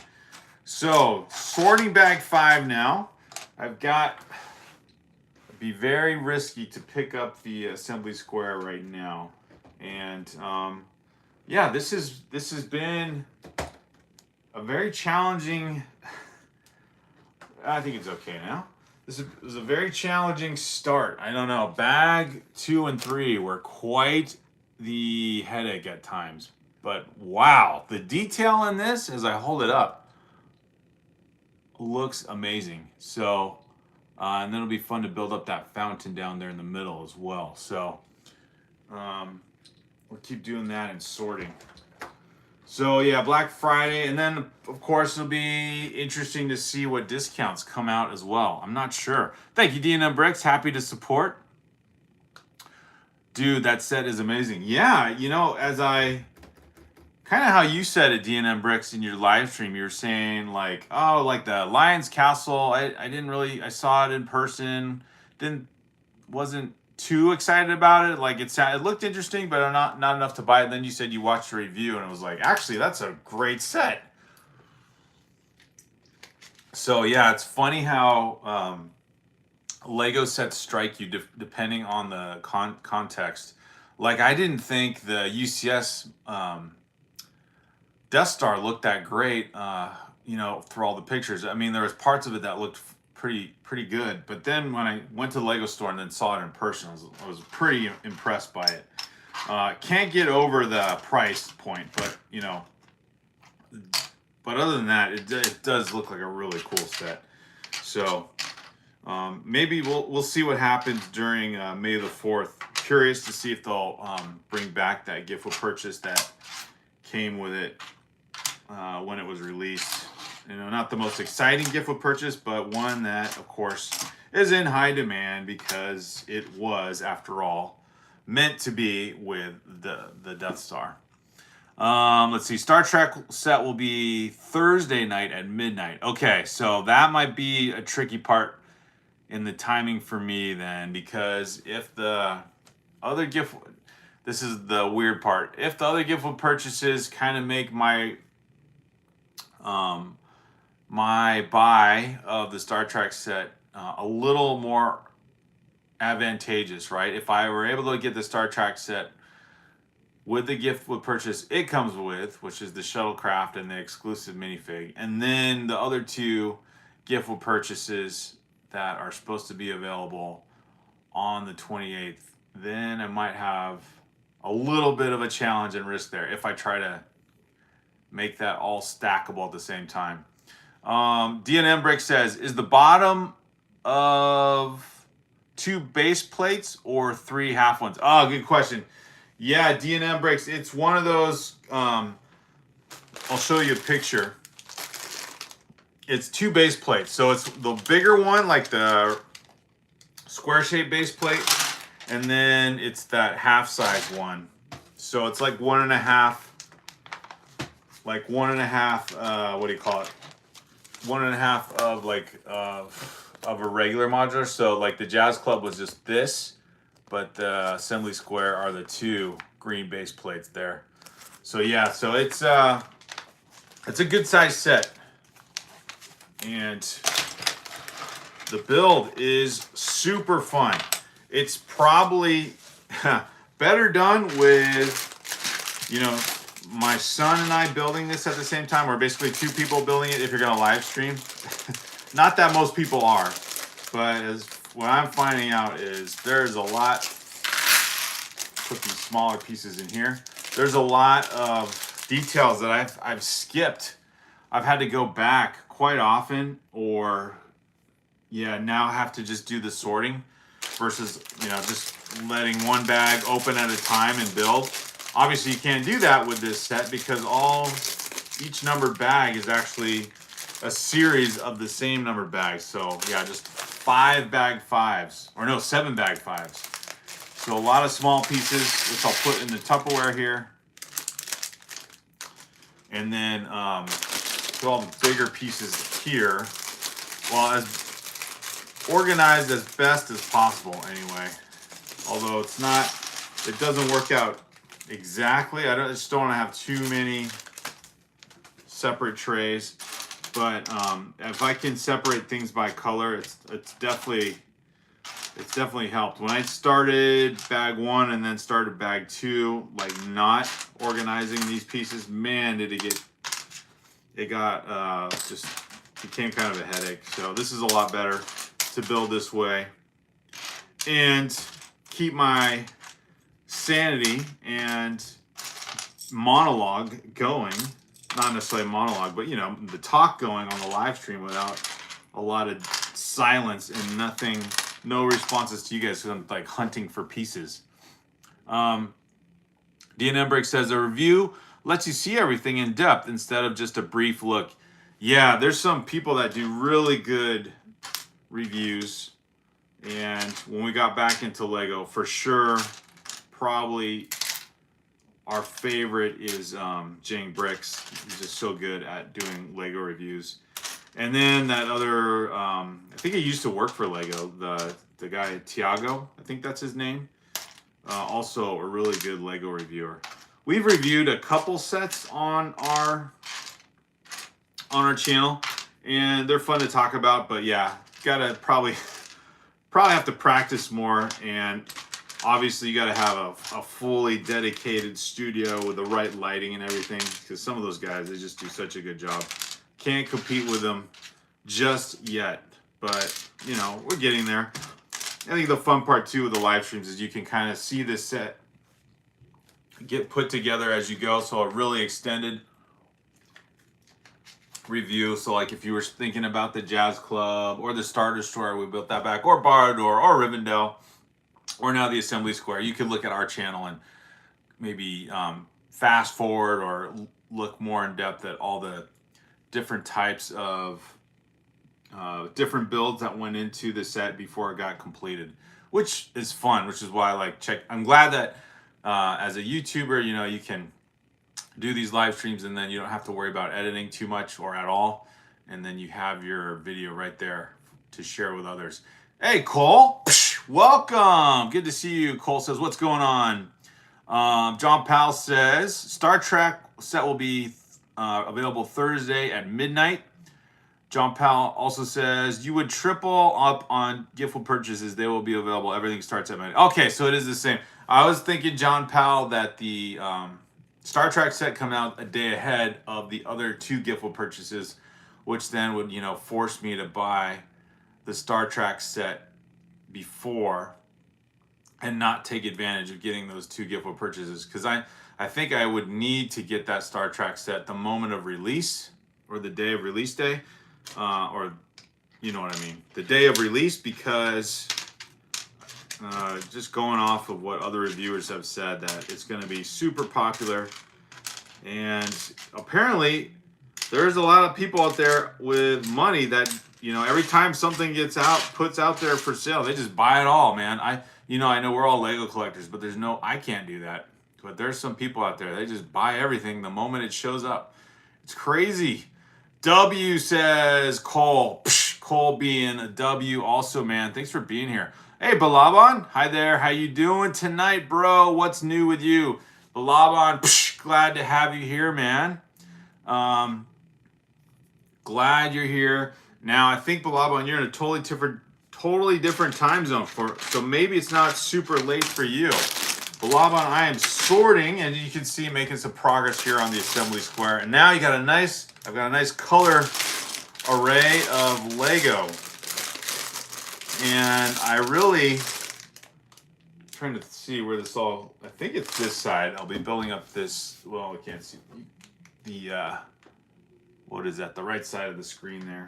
So, sorting bag 5 now. It'd be very risky to pick up the assembly square right now. And yeah, this has been a very challenging, I think it's okay now. This was a very challenging start. I don't know, bag 2 and 3 were quite the headache at times. But wow, the detail in this, as I hold it up, looks amazing. So, and then it'll be fun to build up that fountain down there in the middle as well. So, we'll keep doing that and sorting. So yeah, Black Friday, and then of course it'll be interesting to see what discounts come out as well. I'm not sure. Thank you, DNM Bricks. Happy to support. Dude, that set is amazing. Yeah, as I kind of how you said it, DNM Bricks, in your live stream, you were saying like the Lion's Castle. I saw it in person. Wasn't too excited about it. Like it looked interesting, but not enough to buy it. And then you said you watched the review and it was like, actually, that's a great set. So yeah, it's funny how Lego sets strike you depending on the context. Like I didn't think the UCS Death Star looked that great, through all the pictures. I mean, there was parts of it that looked pretty good, but then when I went to the Lego store and then saw it in person, I was pretty impressed by it. Can't get over the price point, but but other than that, it does look like a really cool set. So maybe we'll see what happens during May the 4th. Curious to see if they'll bring back that gift with purchase that came with it when it was released. Not the most exciting gift with purchase, but one that, of course, is in high demand because it was, after all, meant to be with the Death Star. Let's see. Star Trek set will be Thursday night at midnight. Okay, so that might be a tricky part in the timing for me then, because if the other gift... This is the weird part. If the other gift with purchases kind of make my my buy of the Star Trek set a little more advantageous, right? If I were able to get the Star Trek set with the gift with purchase it comes with, which is the shuttlecraft and the exclusive minifig, and then the other 2 gift with purchases that are supposed to be available on the 28th, then I might have a little bit of a challenge and risk there if I try to make that all stackable at the same time. DNM Brick says, is the bottom of 2 base plates or 3 half ones? Oh, good question. Yeah, DNM Bricks, it's one of those, I'll show you a picture. It's 2 base plates. So it's the bigger one, like the square shaped base plate, and then it's that half size one. So it's like one and a half, what do you call it? One and a half of of a regular modular. So like the Jazz Club was just this, but the Assembly Square are the two green base plates there. So yeah, so it's a good size set, and the build is super fun. It's probably better done with, you know, my son and I building this at the same time. We're basically two people building it if you're gonna live stream. Not that most people are, but what I'm finding out is there's a lot, put these smaller pieces in here. There's a lot of details that I've skipped. I've had to go back quite often, or yeah, now have to just do the sorting versus, you know, just letting one bag open at a time and build. Obviously you can't do that with this set because each numbered bag is actually a series of the same numbered bags. So yeah, just 7 bag fives. So a lot of small pieces, which I'll put in the Tupperware here. And then put all the bigger pieces here. Well, as organized as best as possible anyway. Although it doesn't work out exactly. I just don't want to have too many separate trays. But if I can separate things by color, it's definitely helped. When I started bag 1 and then started bag 2, like not organizing these pieces, man, it got just became kind of a headache. So this is a lot better to build this way and keep my sanity and monologue going. Not necessarily a monologue, but you know, the talk going on the live stream without a lot of silence and no responses to you guys, because I'm like hunting for pieces. DNM Break says a review lets you see everything in depth instead of just a brief look. Yeah, there's some people that do really good reviews, and when we got back into Lego, for sure, probably our favorite is Jane Bricks. He's just so good at doing Lego reviews. And then that other, I think he used to work for Lego, the guy Tiago, I think that's his name. Also a really good Lego reviewer. We've reviewed a couple sets on our channel, and they're fun to talk about. But yeah, gotta probably have to practice more, and obviously you gotta have a fully dedicated studio with the right lighting and everything, because some of those guys, they just do such a good job. Can't compete with them just yet, but you know, we're getting there. I think the fun part too with the live streams is you can kind of see this set get put together as you go. So a really extended review. So like if you were thinking about the Jazz Club or the Starter Store, we built that back, or Barador or Rivendell, or now the Assembly Square, you could look at our channel and maybe fast forward or look more in depth at all the different types of different builds that went into the set before it got completed, which is fun, which is why I like check. I'm glad that as a YouTuber, you know, you can do these live streams and then you don't have to worry about editing too much or at all, and then you have your video right there to share with others. Hey Cole, welcome, good to see you. Cole says, what's going on? John Powell says Star Trek set will be available Thursday at midnight. John Powell also says you would triple up on giftable purchases. They will be available. Everything starts at midnight. Okay, so it is the same. I was thinking, John Powell, that the Star Trek set come out a day ahead of the other 2 giftable purchases, which then would, you know, force me to buy the Star Trek set before and not take advantage of getting those 2 giftable purchases, because I think I would need to get that Star Trek set the moment of release, or the day of release day, or you know what I mean, the day of release, because just going off of what other reviewers have said, that it's going to be super popular, and apparently there's a lot of people out there with money that, you know, every time something puts out there for sale, they just buy it all, man. I know we're all Lego collectors, but I can't do that. But there's some people out there, they just buy everything the moment it shows up. It's crazy. W says Cole. Psh, Cole being a W also, man. Thanks for being here. Hey, Balaban. Hi there. How you doing tonight, bro? What's new with you? Balaban, psh, glad to have you here, man. Glad you're here. Now, I think, Balaban, you're in a totally different time zone, so maybe it's not super late for you. Balaban, I am sorting, and you can see making some progress here on the assembly square. And now I've got a nice color array of Lego. And I really trying to see where this all, I think it's this side. I'll be building up this, well, I can't see the what is that, the right side of the screen there.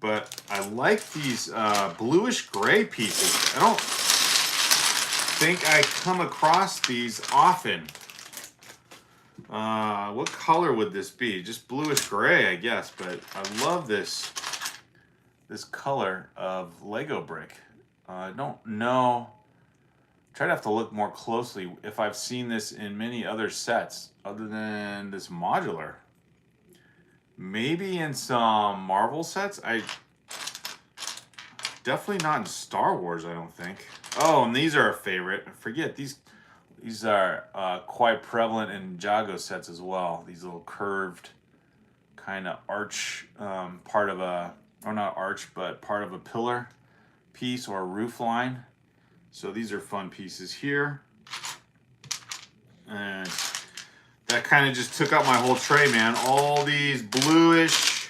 But I like these bluish gray pieces. I don't think I come across these often. What color would this be? Just bluish gray, I guess. But I love this color of Lego brick. I don't know. Try to have to look more closely if I've seen this in many other sets other than this modular. Maybe in some Marvel sets. Definitely not in Star Wars, I don't think. Oh, and these are a favorite. I forget, these are quite prevalent in Jago sets as well. These little curved kind of arch, part of a, or not arch, but part of a pillar piece or a roof line. So these are fun pieces here. And that kind of just took up my whole tray, man. All these bluish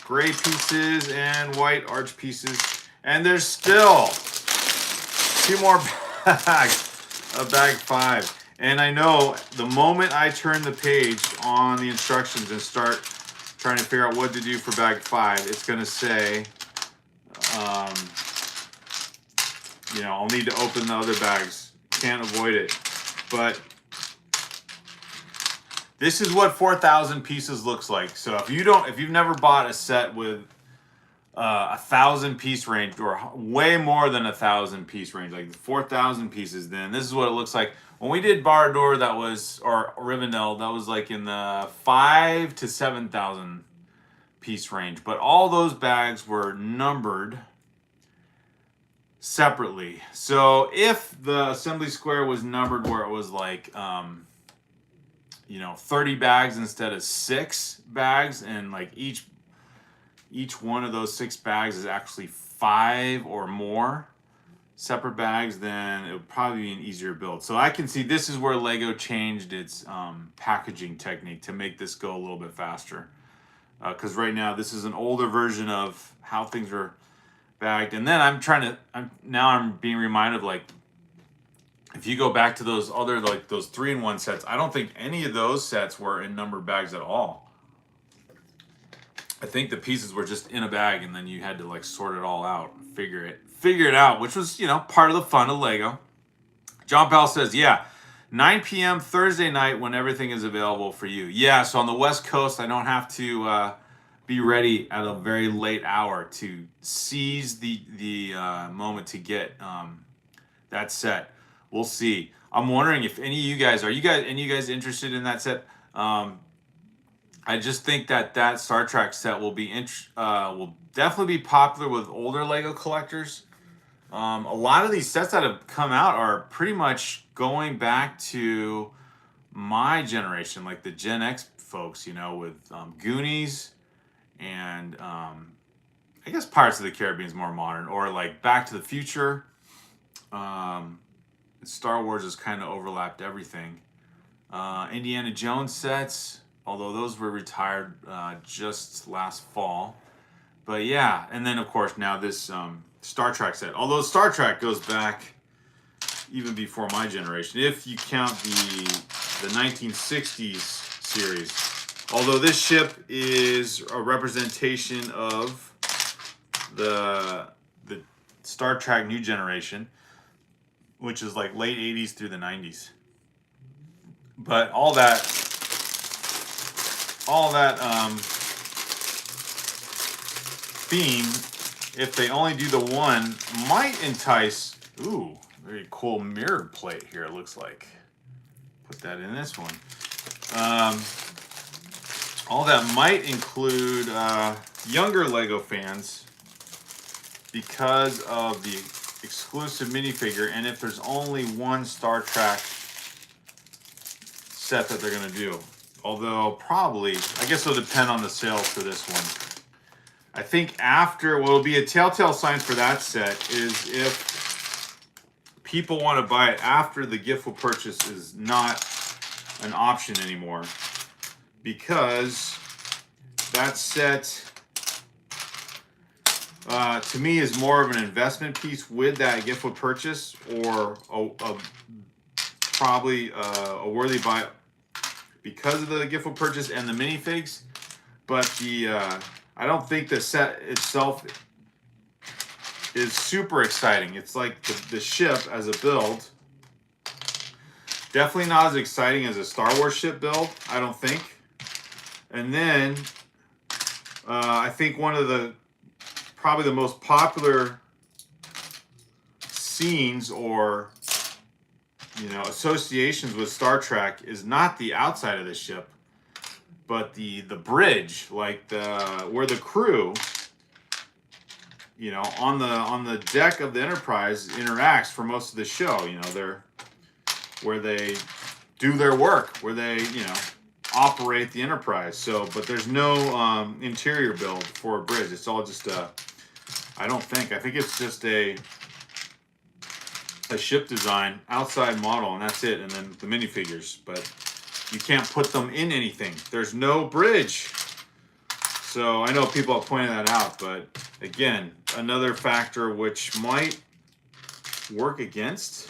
gray pieces and white arch pieces. And there's still 2 more bags of bag 5. And I know the moment I turn the page on the instructions and start trying to figure out what to do for bag 5, it's going to say, you know, I'll need to open the other bags. Can't avoid it. But this is what 4,000 pieces looks like. So if you've never bought a set with 1,000 piece range, or way more than 1,000 piece range, like 4,000 pieces, then this is what it looks like. When we did Barrador, that was, or Rivendell, that was like in the 5,000 to 7,000 piece range. But all those bags were numbered separately. So if the assembly square was numbered where it was like, you know, 30 bags instead of 6 bags, and like each one of those 6 bags is actually 5 or more separate bags, then it would probably be an easier build. So I can see this is where Lego changed its packaging technique to make this go a little bit faster. Because right now this is an older version of how things are bagged. And then I'm being reminded of, like, if you go back to those other, like those 3-in-1 sets, I don't think any of those sets were in numbered bags at all. I think the pieces were just in a bag, and then you had to like sort it all out, figure it out, which was, you know, part of the fun of Lego. John Powell says, yeah, 9 p.m. Thursday night when everything is available for you. Yeah, so on the West Coast, I don't have to be ready at a very late hour to seize the moment to get that set. We'll see. I'm wondering if any of you guys, any of you guys interested in that set? I just think that Star Trek set will definitely be popular with older Lego collectors. A lot of these sets that have come out are pretty much going back to my generation, like the Gen X folks, you know, with Goonies and I guess Pirates of the Caribbean is more modern, or like Back to the Future. Star Wars has kind of overlapped everything. Indiana Jones sets, although those were retired just last fall. But yeah, and then of course now this Star Trek set. Although Star Trek goes back even before my generation, if you count the 1960s series. Although this ship is a representation of the Star Trek New Generation, which is like late 80s through the 90s. But all that theme, if they only do the one, might entice. Ooh, very cool mirror plate here, it looks like. Put that in this one. All that might include younger Lego fans because of the exclusive minifigure, and if there's only one Star Trek set that they're going to do. Although probably, I guess it'll depend on the sales for this one. I think after, what will be a telltale sign for that set is if people want to buy it after the gift will purchase is not an option anymore. Because that set, to me, is more of an investment piece with that gift with purchase, or probably a worthy buy because of the gift with purchase and the minifigs. But I don't think the set itself is super exciting. It's like the ship as a build. Definitely not as exciting as a Star Wars ship build, I don't think. And then I think one of the probably the most popular scenes or associations with Star Trek is not the outside of the ship, but the bridge, like where the crew, on the deck of the Enterprise interacts for most of the show. They're where they do their work, where they operate the Enterprise. So, but there's no interior build for a bridge. It's all just I think it's just a ship design, outside model, and that's it. And then the minifigures, but you can't put them in anything. There's no bridge. So I know people have pointed that out, but again, another factor which might work against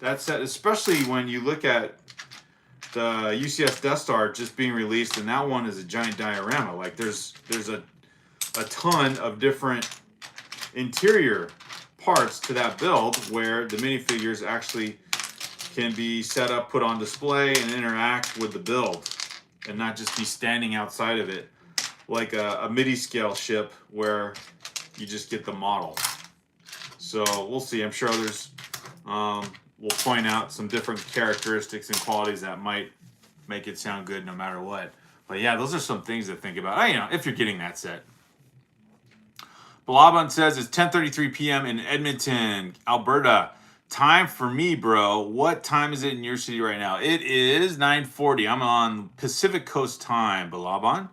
that set, especially when you look at the UCS Death Star just being released, and that one is a giant diorama. Like there's a ton of different interior parts to that build where the minifigures actually can be set up, put on display, and interact with the build, and not just be standing outside of it like a midi scale ship where you just get the model. So we'll see. I'm sure others will point out some different characteristics and qualities that might make it sound good no matter what. But yeah, those are some things to think about. If you're getting that set. Balaban says it's 10:33 p.m. in Edmonton, Alberta. Time for me, bro. What time is it in your city right now? It is 9:40. I'm on Pacific Coast time, Balaban.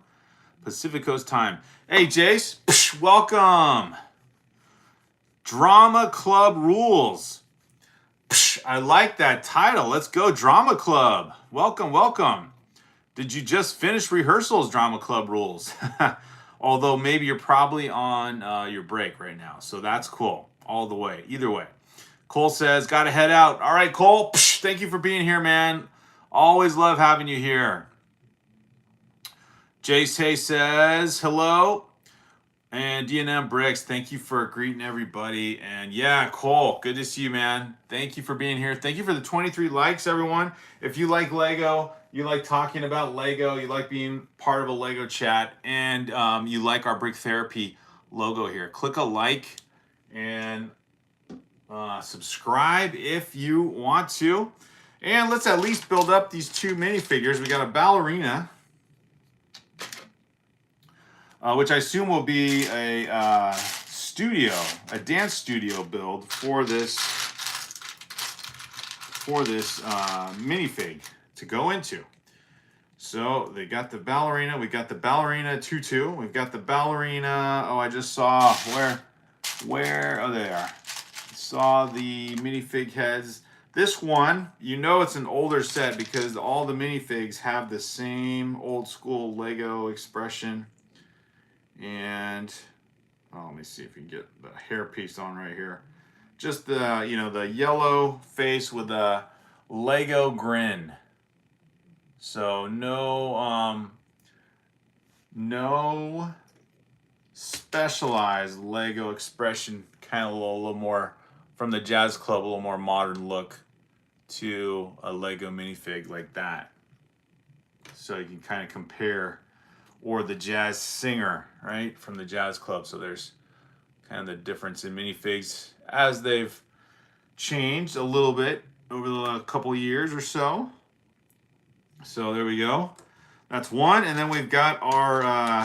Pacific Coast time. Hey, Jace. Psh, welcome. Drama Club Rules. Psh, I like that title. Let's go, Drama Club. Welcome, welcome. Did you just finish rehearsals, Drama Club Rules? Although maybe you're probably on your break right now. So that's cool. All the way. Either way. Cole says, got to head out. All right, Cole. Psh, thank you for being here, man. Always love having you here. Jace Hay says, hello. And DNM Bricks, thank you for greeting everybody. And yeah, Cole, good to see you, man. Thank you for being here. Thank you for the 23 likes, everyone. If you like Lego, you like talking about Lego, you like being part of a Lego chat, and you like our Brick Therapy logo here, click a like and subscribe if you want to. And let's at least build up these two minifigures. We got a ballerina, which I assume will be a dance studio build for this minifig to go into. So they got the ballerina. We got the ballerina tutu. We've got the ballerina. Oh, I just saw where? Oh, they are. Saw the minifig heads. This one, it's an older set because all the minifigs have the same old school Lego expression. And let me see if we can get the hair piece on right here. Just the the yellow face with a Lego grin. So no specialized Lego expression, kind of a little more from the Jazz Club, a little more modern look to a Lego minifig like that. So you can kind of compare, or the Jazz Singer, right, from the Jazz Club. So there's kind of the difference in minifigs as they've changed a little bit over the couple years or so. So there we go. That's one, and then we've got our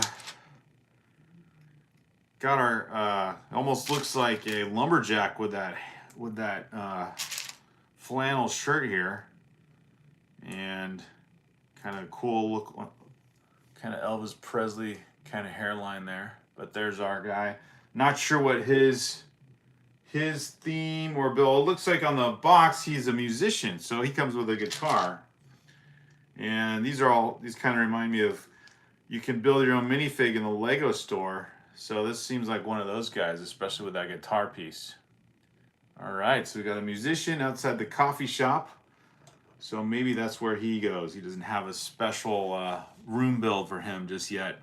almost looks like a lumberjack with that flannel shirt here, and kind of cool look, kind of Elvis Presley kind of hairline there. But there's our guy. Not sure what his theme or bill. It looks like on the box he's a musician, so he comes with a guitar. And these kind of remind me of, you can build your own minifig in the Lego store. So this seems like one of those guys, especially with that guitar piece. All right, so we got a musician outside the coffee shop. So maybe that's where he goes. He doesn't have a special room build for him just yet.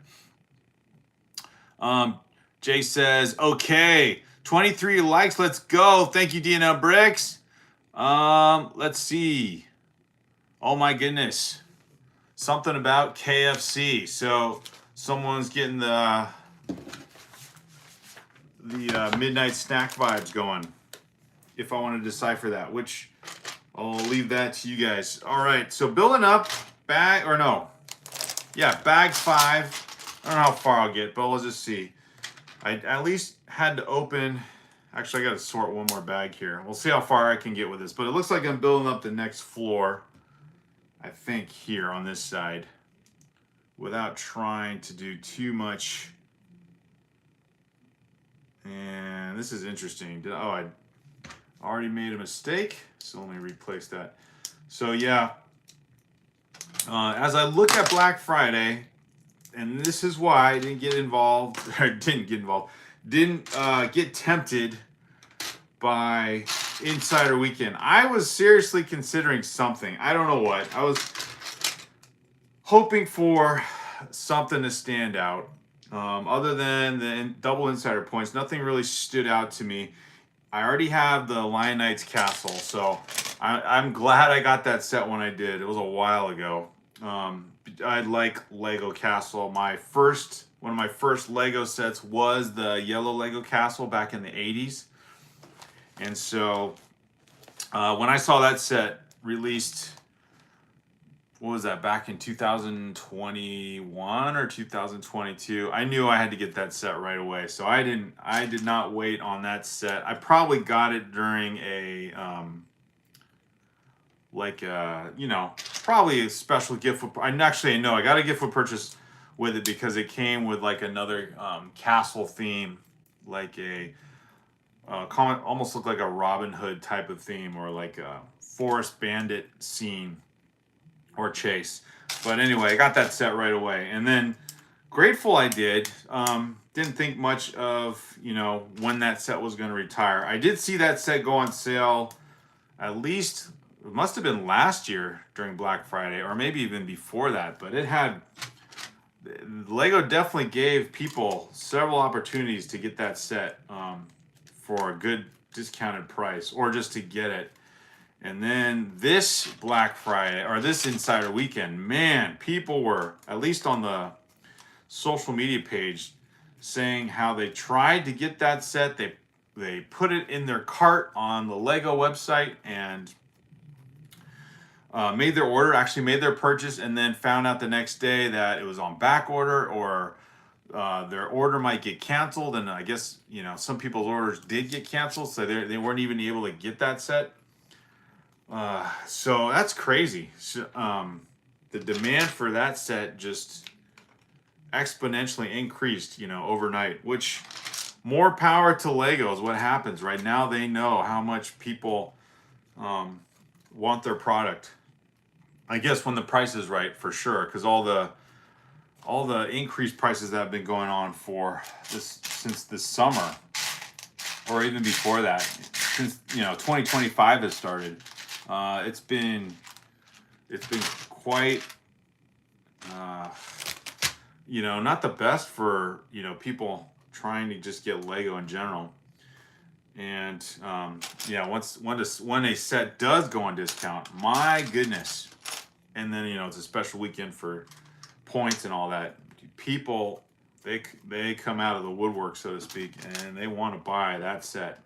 Jay says, okay, 23 likes, let's go. Thank you, DNL Bricks. Let's see. Oh my goodness. Something about KFC. So someone's getting the midnight snack vibes going. If I want to decipher that, which I'll leave that to you guys. All right, so building up bag 5. I don't know how far I'll get, but we'll just see. I at least had to open. Actually, I got to sort one more bag here. We'll see how far I can get with this, but it looks like I'm building up the next floor. I think here on this side, without trying to do too much. And this is interesting. I already made a mistake, so let me replace that. So yeah, as I look at Black Friday, and this is why I didn't get involved, or didn't get tempted by Insider Weekend. I was seriously considering something. I don't know what. I was hoping for something to stand out. Other than the double insider points, nothing really stood out to me. I already have the Lion Knight's Castle, so I'm glad I got that set when I did. It was a while ago. I like Lego Castle. One of my first Lego sets was the yellow Lego Castle back in the 80s. And so when I saw that set released, what was that, back in 2021 or 2022, I knew I had to get that set right away. So I did not wait on that set. I probably got it during a probably a special gift. I got a gift with purchase with it because it came with like another castle theme, like almost looked like a Robin Hood type of theme, or like a forest bandit scene or chase. But anyway, I got that set right away, and then grateful I did. Didn't think much of when that set was going to retire. I did see that set go on sale, at least it must have been last year during Black Friday, or maybe even before that. But Lego definitely gave people several opportunities to get that set for a good discounted price, or just to get it. And then this Black Friday, or this Insider Weekend, man, people were, at least on the social media page, saying how they tried to get that set. They put it in their cart on the Lego website and made their purchase, and then found out the next day that it was on back order, or their order might get canceled. And I guess some people's orders did get canceled, so they weren't even able to get that set. So that's crazy. So, the demand for that set just exponentially increased, overnight, which more power to Lego is what happens. Right now they know how much people want their product. I guess when the price is right, for sure, because all the increased prices that have been going on since this summer, or even before that, since 2025 has started. It's been quite, not the best for, people trying to just get Lego in general. And, when a set does go on discount, my goodness. And then, it's a special weekend for points and all that. People, they come out of the woodwork, so to speak, and they want to buy that set.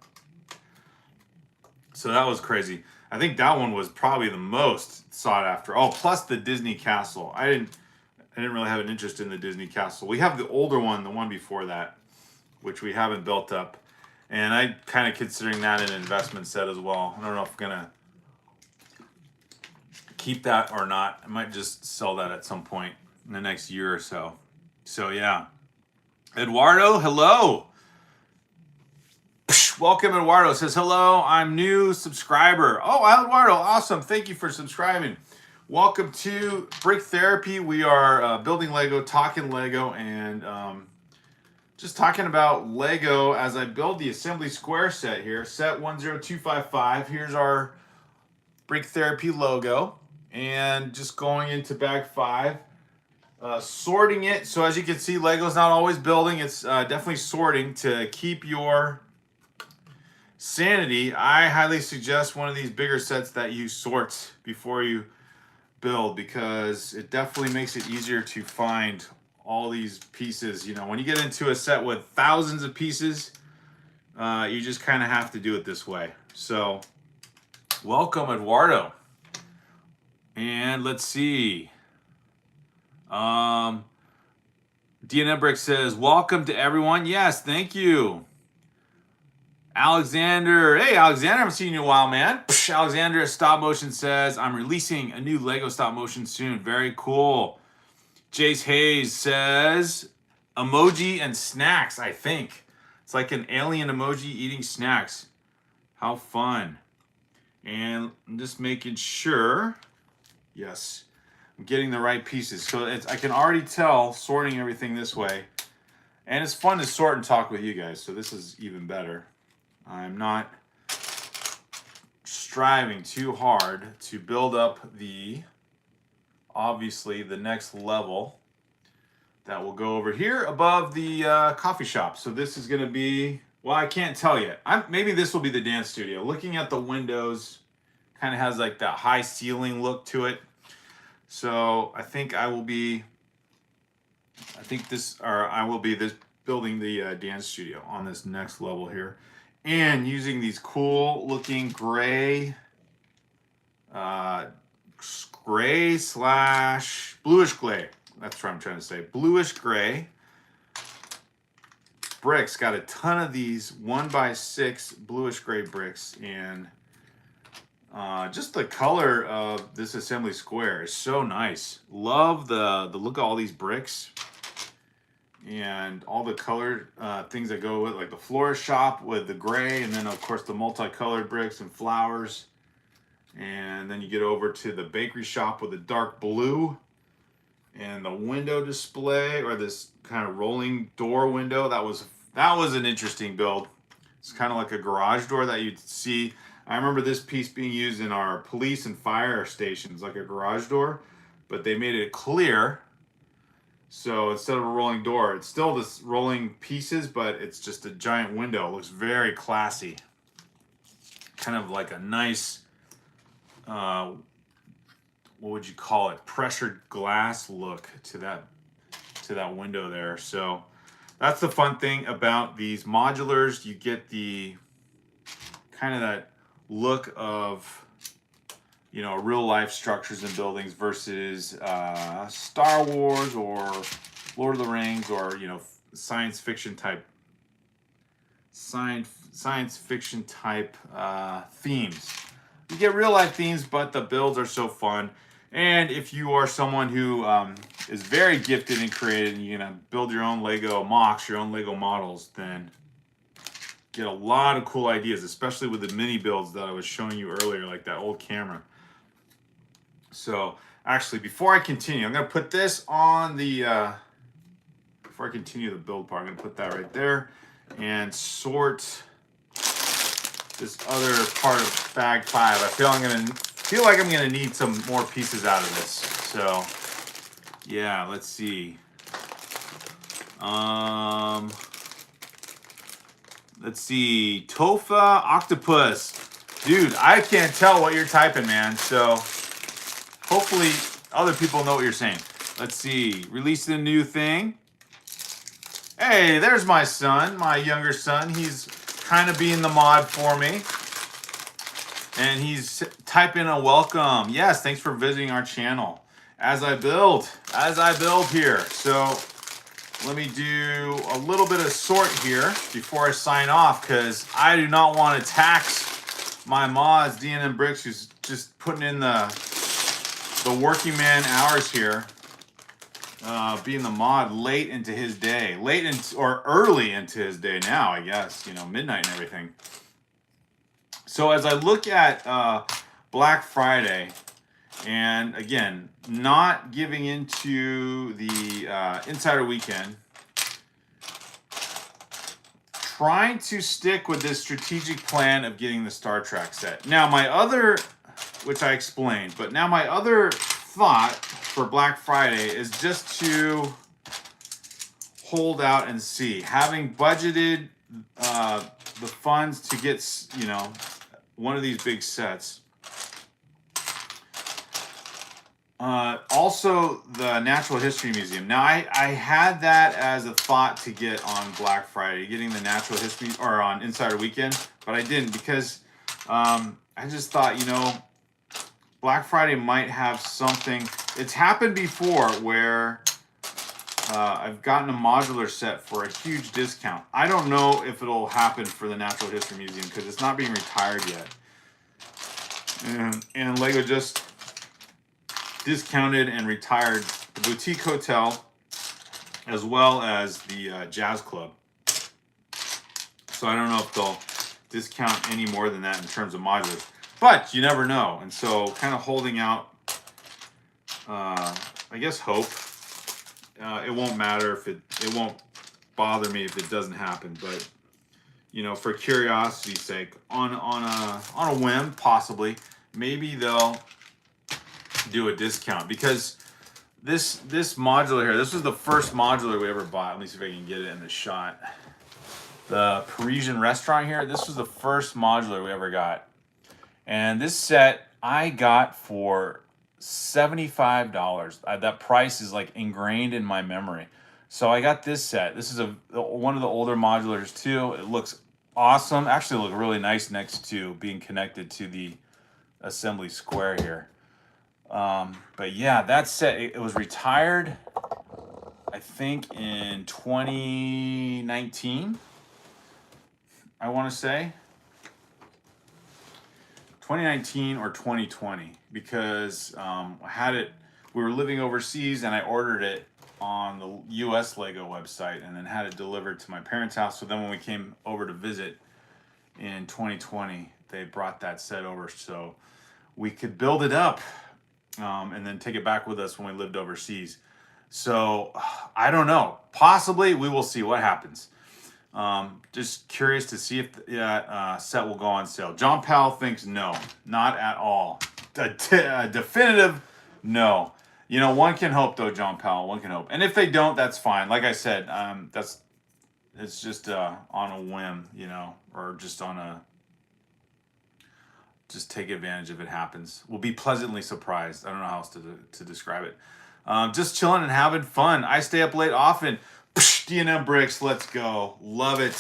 So that was crazy. I think that one was probably the most sought after. Oh, plus the Disney Castle. I didn't really have an interest in the Disney Castle. We have the older one, the one before that, which we haven't built up. And I kind of considering that an investment set as well. I don't know if I'm gonna keep that or not. I might just sell that at some point in the next year or so. So yeah. Eduardo, hello. Welcome, Eduardo. Says hello. I'm new subscriber. Oh, Eduardo, awesome. Thank you for subscribing. Welcome to Brick Therapy. We are building Lego, talking Lego, and just talking about Lego as I build the assembly square set here. Set 10255. Here's our Brick Therapy logo. And just going into bag 5. Sorting it. So as you can see, Lego's not always building. It's definitely sorting to keep your sanity. I highly suggest one of these bigger sets that you sort before you build, because it definitely makes it easier to find all these pieces. You know, when you get into a set with thousands of pieces, you just kind of have to do it this way. So welcome, Eduardo. And let's see. DNM Brick says, welcome to everyone. Yes, thank you. Alexander, hey Alexander, I haven't seen you in a while, man. Alexander at Stop Motion says, I'm releasing a new Lego Stop Motion soon. Very cool. Jace Hayes says, emoji and snacks, I think. It's like an alien emoji eating snacks. How fun. And I'm just making sure, yes, I'm getting the right pieces. So I can already tell sorting everything this way. And it's fun to sort and talk with you guys, so this is even better. I'm not striving too hard to build up obviously the next level that will go over here above the coffee shop. So this is going to be, well, I can't tell yet. Maybe this will be the dance studio. Looking at the windows, kind of has like that high ceiling look to it. So I think I will be building the dance studio on this next level here. And using these cool looking gray slash bluish gray. That's what I'm trying to say. Bluish gray bricks. Got a ton of these 1x6 bluish gray bricks. And just the color of this assembly square is so nice. Love the look of all these bricks. And all the colored things that go with, like the florist shop with the gray, and then of course the multicolored bricks and flowers. And then you get over to the bakery shop with the dark blue, and the window display, or this kind of rolling door window. That was an interesting build. It's kind of like a garage door that you'd see. I remember this piece being used in our police and fire stations, like a garage door, but they made it clear. So instead of a rolling door, it's still this rolling pieces, but it's just a giant window. It looks very classy. Kind of like a nice, what would you call it? Pressured glass look to that window there. So that's the fun thing about these modulars. You get the kind of that look of, you know, real life structures and buildings versus Star Wars or Lord of the Rings, or, you know, science fiction type themes. You get real life themes, but the builds are so fun. And if you are someone who is very gifted and creative, and you're gonna build your own Lego MOCs, your own Lego models, then get a lot of cool ideas, especially with the mini builds that I was showing you earlier, like that old camera. So actually, before I continue, I'm going to put this on the, before I continue the build part, I'm going to put that right there and sort this other part of bag 5. I feel like I'm going to need some more pieces out of this. So yeah, let's see. Let's see. Tofa Octopus. Dude, I can't tell what you're typing, man. So hopefully other people know what you're saying. Let's see. Release the new thing. Hey, there's my son, my younger son. He's kind of being the mod for me. And he's typing a welcome. Yes, thanks for visiting our channel. As I build here. So let me do a little bit of sort here before I sign off, because I do not want to tax my mods, DNM Bricks, who's just putting in the working man hours here, being the mod late into his day, or early into his day now, I guess, you know, midnight and everything. So as I look at Black Friday, and again, not giving into the Insider Weekend, trying to stick with this strategic plan of getting the Star Trek set. Now, my other, which I explained, but now my other thought for Black Friday is just to hold out and see. Having budgeted the funds to get, you know, one of these big sets. Also, the Natural History Museum. Now, I had that as a thought to get on Black Friday, getting the Natural History, or on Insider Weekend, but I didn't, because I just thought, you know, Black Friday might have something. It's happened before where I've gotten a modular set for a huge discount. I don't know if it'll happen for the Natural History Museum because it's not being retired yet. And Lego just discounted and retired the Boutique Hotel as well as the Jazz Club. So I don't know if they'll discount any more than that in terms of modulars. But you never know. And so kind of holding out, I guess, hope. It won't matter if it won't bother me if it doesn't happen. But, you know, for curiosity's sake, on a whim, possibly, maybe they'll do a discount, because this modular here, this was the first modular we ever bought. Let me see if I can get it in the shot. The Parisian restaurant here, this was the first modular we ever got. And this set I got for $75. That price is like ingrained in my memory. So I got this set. This is one of the older modulars too. It looks awesome. Actually, it looks really nice next to being connected to the assembly square here. But yeah, that set, it was retired, I think, in 2019. I want to say 2019 or 2020, because I had it, we were living overseas and I ordered it on the US Lego website and then had it delivered to my parents' house. So then when we came over to visit in 2020, they brought that set over so we could build it up and then take it back with us when we lived overseas. So I don't know. Possibly we will see what happens. Just curious to see if that set will go on sale. John Powell thinks no, not at all. A definitive no. You know, one can hope though, John Powell. One can hope, and if they don't, that's fine. Like I said, it's just on a whim, you know, or just just take advantage if it happens. We'll be pleasantly surprised. I don't know how else to describe it. Just chilling and having fun. I stay up late often. DNM Bricks, let's go. Love it.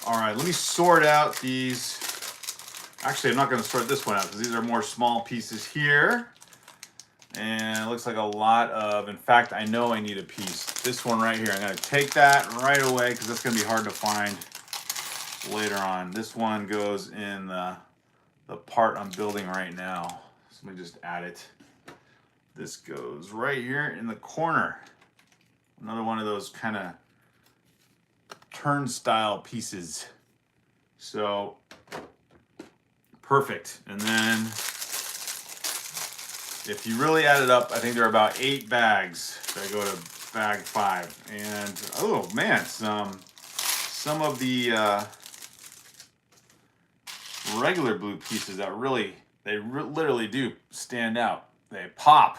All right, let me sort out these. Actually, I'm not going to sort this one out because these are more small pieces here. And it looks like a lot of, in fact, I know I need a piece. This one right here, I'm going to take that right away because that's going to be hard to find later on. This one goes in the part I'm building right now. So let me just add it. This goes right here in the corner. Another one of those kind of turnstile pieces. So perfect. And then if you really add it up, I think there are about 8 bags. So I go to bag 5. And oh man, some of the regular blue pieces that literally do stand out. They pop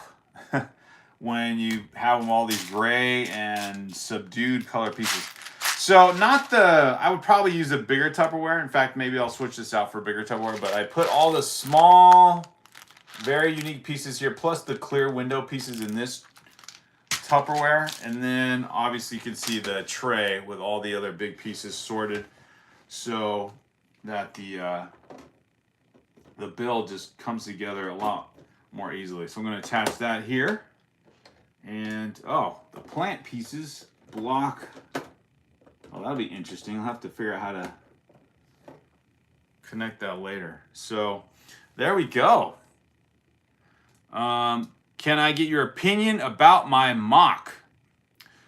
when you have them all these gray and subdued color pieces. So I would probably use a bigger Tupperware. In fact, maybe I'll switch this out for a bigger Tupperware, but I put all the small, very unique pieces here, plus the clear window pieces in this Tupperware. And then obviously you can see the tray with all the other big pieces sorted so that the the build just comes together a lot more easily. So I'm going to attach that here. And, oh, the plant pieces block. Oh, that'll be interesting. I'll have to figure out how to connect that later. So there we go. Can I get your opinion about my mock?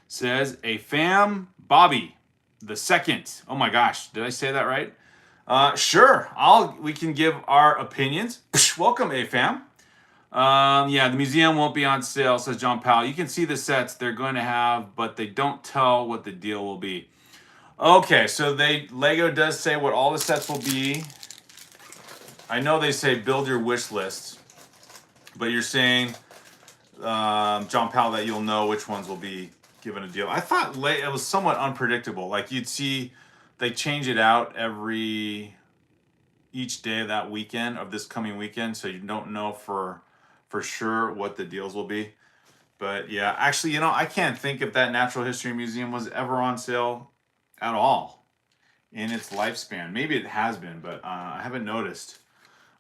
Says a fam Bobby the second. Oh my gosh, did I say that right? Sure. We can give our opinions. Welcome, a fam. Yeah, the museum won't be on sale, says John Powell. You can see the sets they're going to have, but they don't tell what the deal will be. Okay, so Lego does say what all the sets will be. I know they say build your wish list, but you're saying, John Powell, that you'll know which ones will be given a deal. I thought it was somewhat unpredictable. Like you'd see, they change it out each day of that weekend, of this coming weekend, so you don't know for sure what the deals will be. But yeah, actually, I can't think if that Natural History Museum was ever on sale at all in its lifespan. Maybe it has been, but I haven't noticed.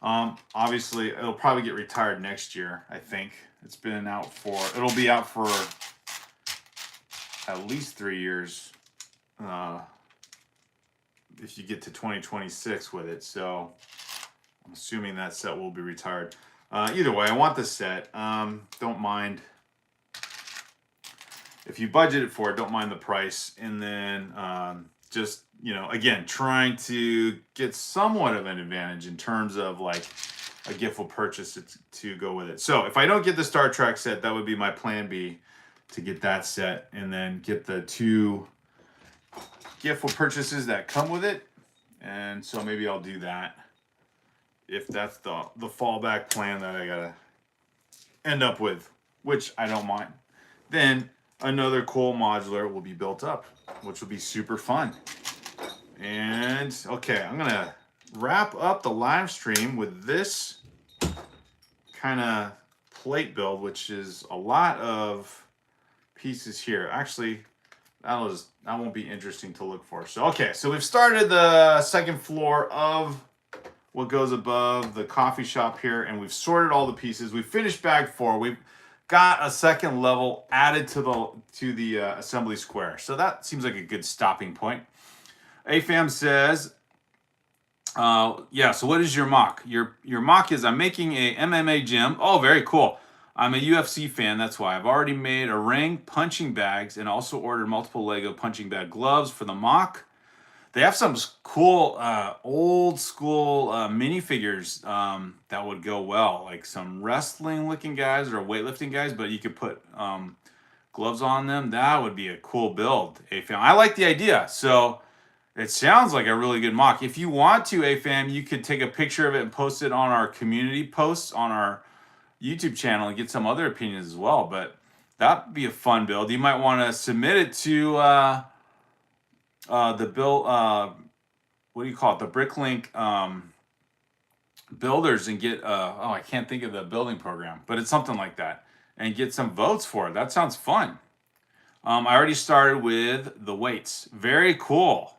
Obviously, it'll probably get retired next year, I think. It'll be out for at least 3 years if you get to 2026 with it. So I'm assuming that set will be retired. Either way, I want the set. Don't mind. If you budgeted for it, don't mind the price. And then just, again, trying to get somewhat of an advantage in terms of like a giftful purchase to go with it. So if I don't get the Star Trek set, that would be my plan B, to get that set and then get the 2 giftful purchases that come with it. And so maybe I'll do that if that's the fallback plan that I gotta end up with, which I don't mind. Then another cool modular will be built up, which will be super fun. And okay, I'm gonna wrap up the live stream with this kind of plate build, which is a lot of pieces here. Actually, that won't be interesting to look for. So okay, so we've started the second floor of what goes above the coffee shop here, and we've sorted all the pieces. We finished bag 4. We've got a second level added to the assembly square. So that seems like a good stopping point. AFAM says, yeah, so what is your mock? Your mock is, I'm making a MMA gym. Oh, very cool. I'm a UFC fan, that's why. I've already made a ring, punching bags, and also ordered multiple Lego punching bag gloves for the mock. They have some cool old school minifigures that would go well, like some wrestling looking guys or weightlifting guys, but you could put gloves on them. That would be a cool build, AFAM. I like the idea. So it sounds like a really good mock. If you want to, AFAM, you could take a picture of it and post it on our community posts on our YouTube channel and get some other opinions as well. But that'd be a fun build. You might want to submit it to the build, what do you call it? The Bricklink builders, and get I can't think of the building program, but it's something like that, and get some votes for it. That sounds fun. I already started with the weights. Very cool.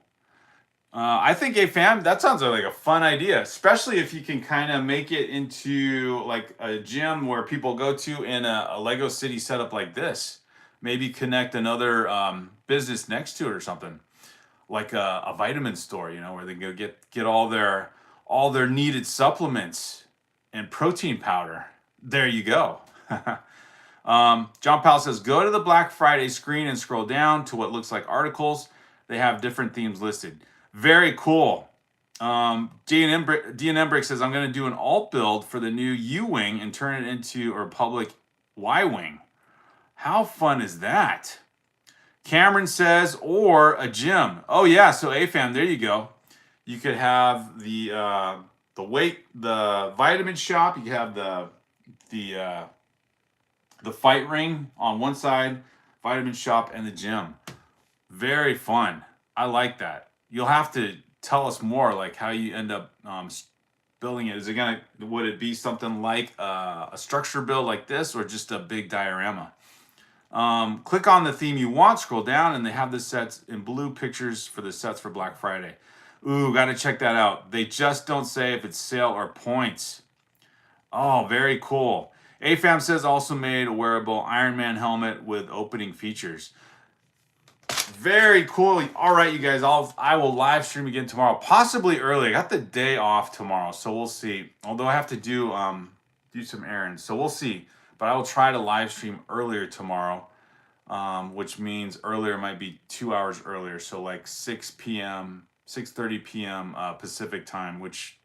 I think, fam, that sounds like a fun idea, especially if you can kind of make it into like a gym where people go to in a Lego City setup like this. Maybe connect another business next to it or something, like a vitamin store, where they go get all their needed supplements and protein powder. There you go. John Powell says, go to the Black Friday screen and scroll down to what looks like articles. They have different themes listed. Very cool. D&M Brick says, I'm going to do an alt build for the new U-Wing and turn it into a Republic Y-Wing. How fun is that? Cameron says, or a gym. Oh yeah, so AFAM, there you go. You could have the vitamin shop. You could have the fight ring on one side, vitamin shop, and the gym. Very fun. I like that. You'll have to tell us more, like how you end up building it. Would it be something like a structure build like this, or just a big diorama? Click on the theme you want, scroll down, and they have the sets in blue pictures for the sets for Black Friday. Ooh, got to check that out. They just don't say if it's sale or points. Oh, very cool. AFAM says also made a wearable Iron Man helmet with opening features. Very cool. All right, you guys. I will live stream again tomorrow, possibly early. I got the day off tomorrow, so we'll see. Although I have to do some errands, so we'll see. But I will try to live stream earlier tomorrow, which means earlier might be 2 hours earlier, so like 6 p.m., 6:30 p.m. Pacific time, which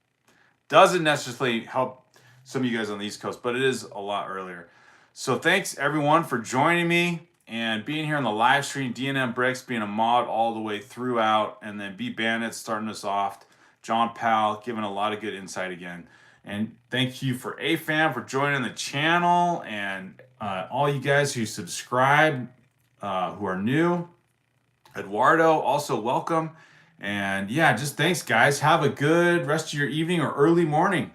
doesn't necessarily help some of you guys on the East Coast, but it is a lot earlier. So thanks everyone for joining me and being here on the live stream. DNM Bricks being a mod all the way throughout, and then B Bandit starting us off. John Powell giving a lot of good insight again. And thank you for AFAM for joining the channel, and all you guys who subscribe, who are new. Eduardo, also welcome. And yeah, just thanks, guys. Have a good rest of your evening or early morning.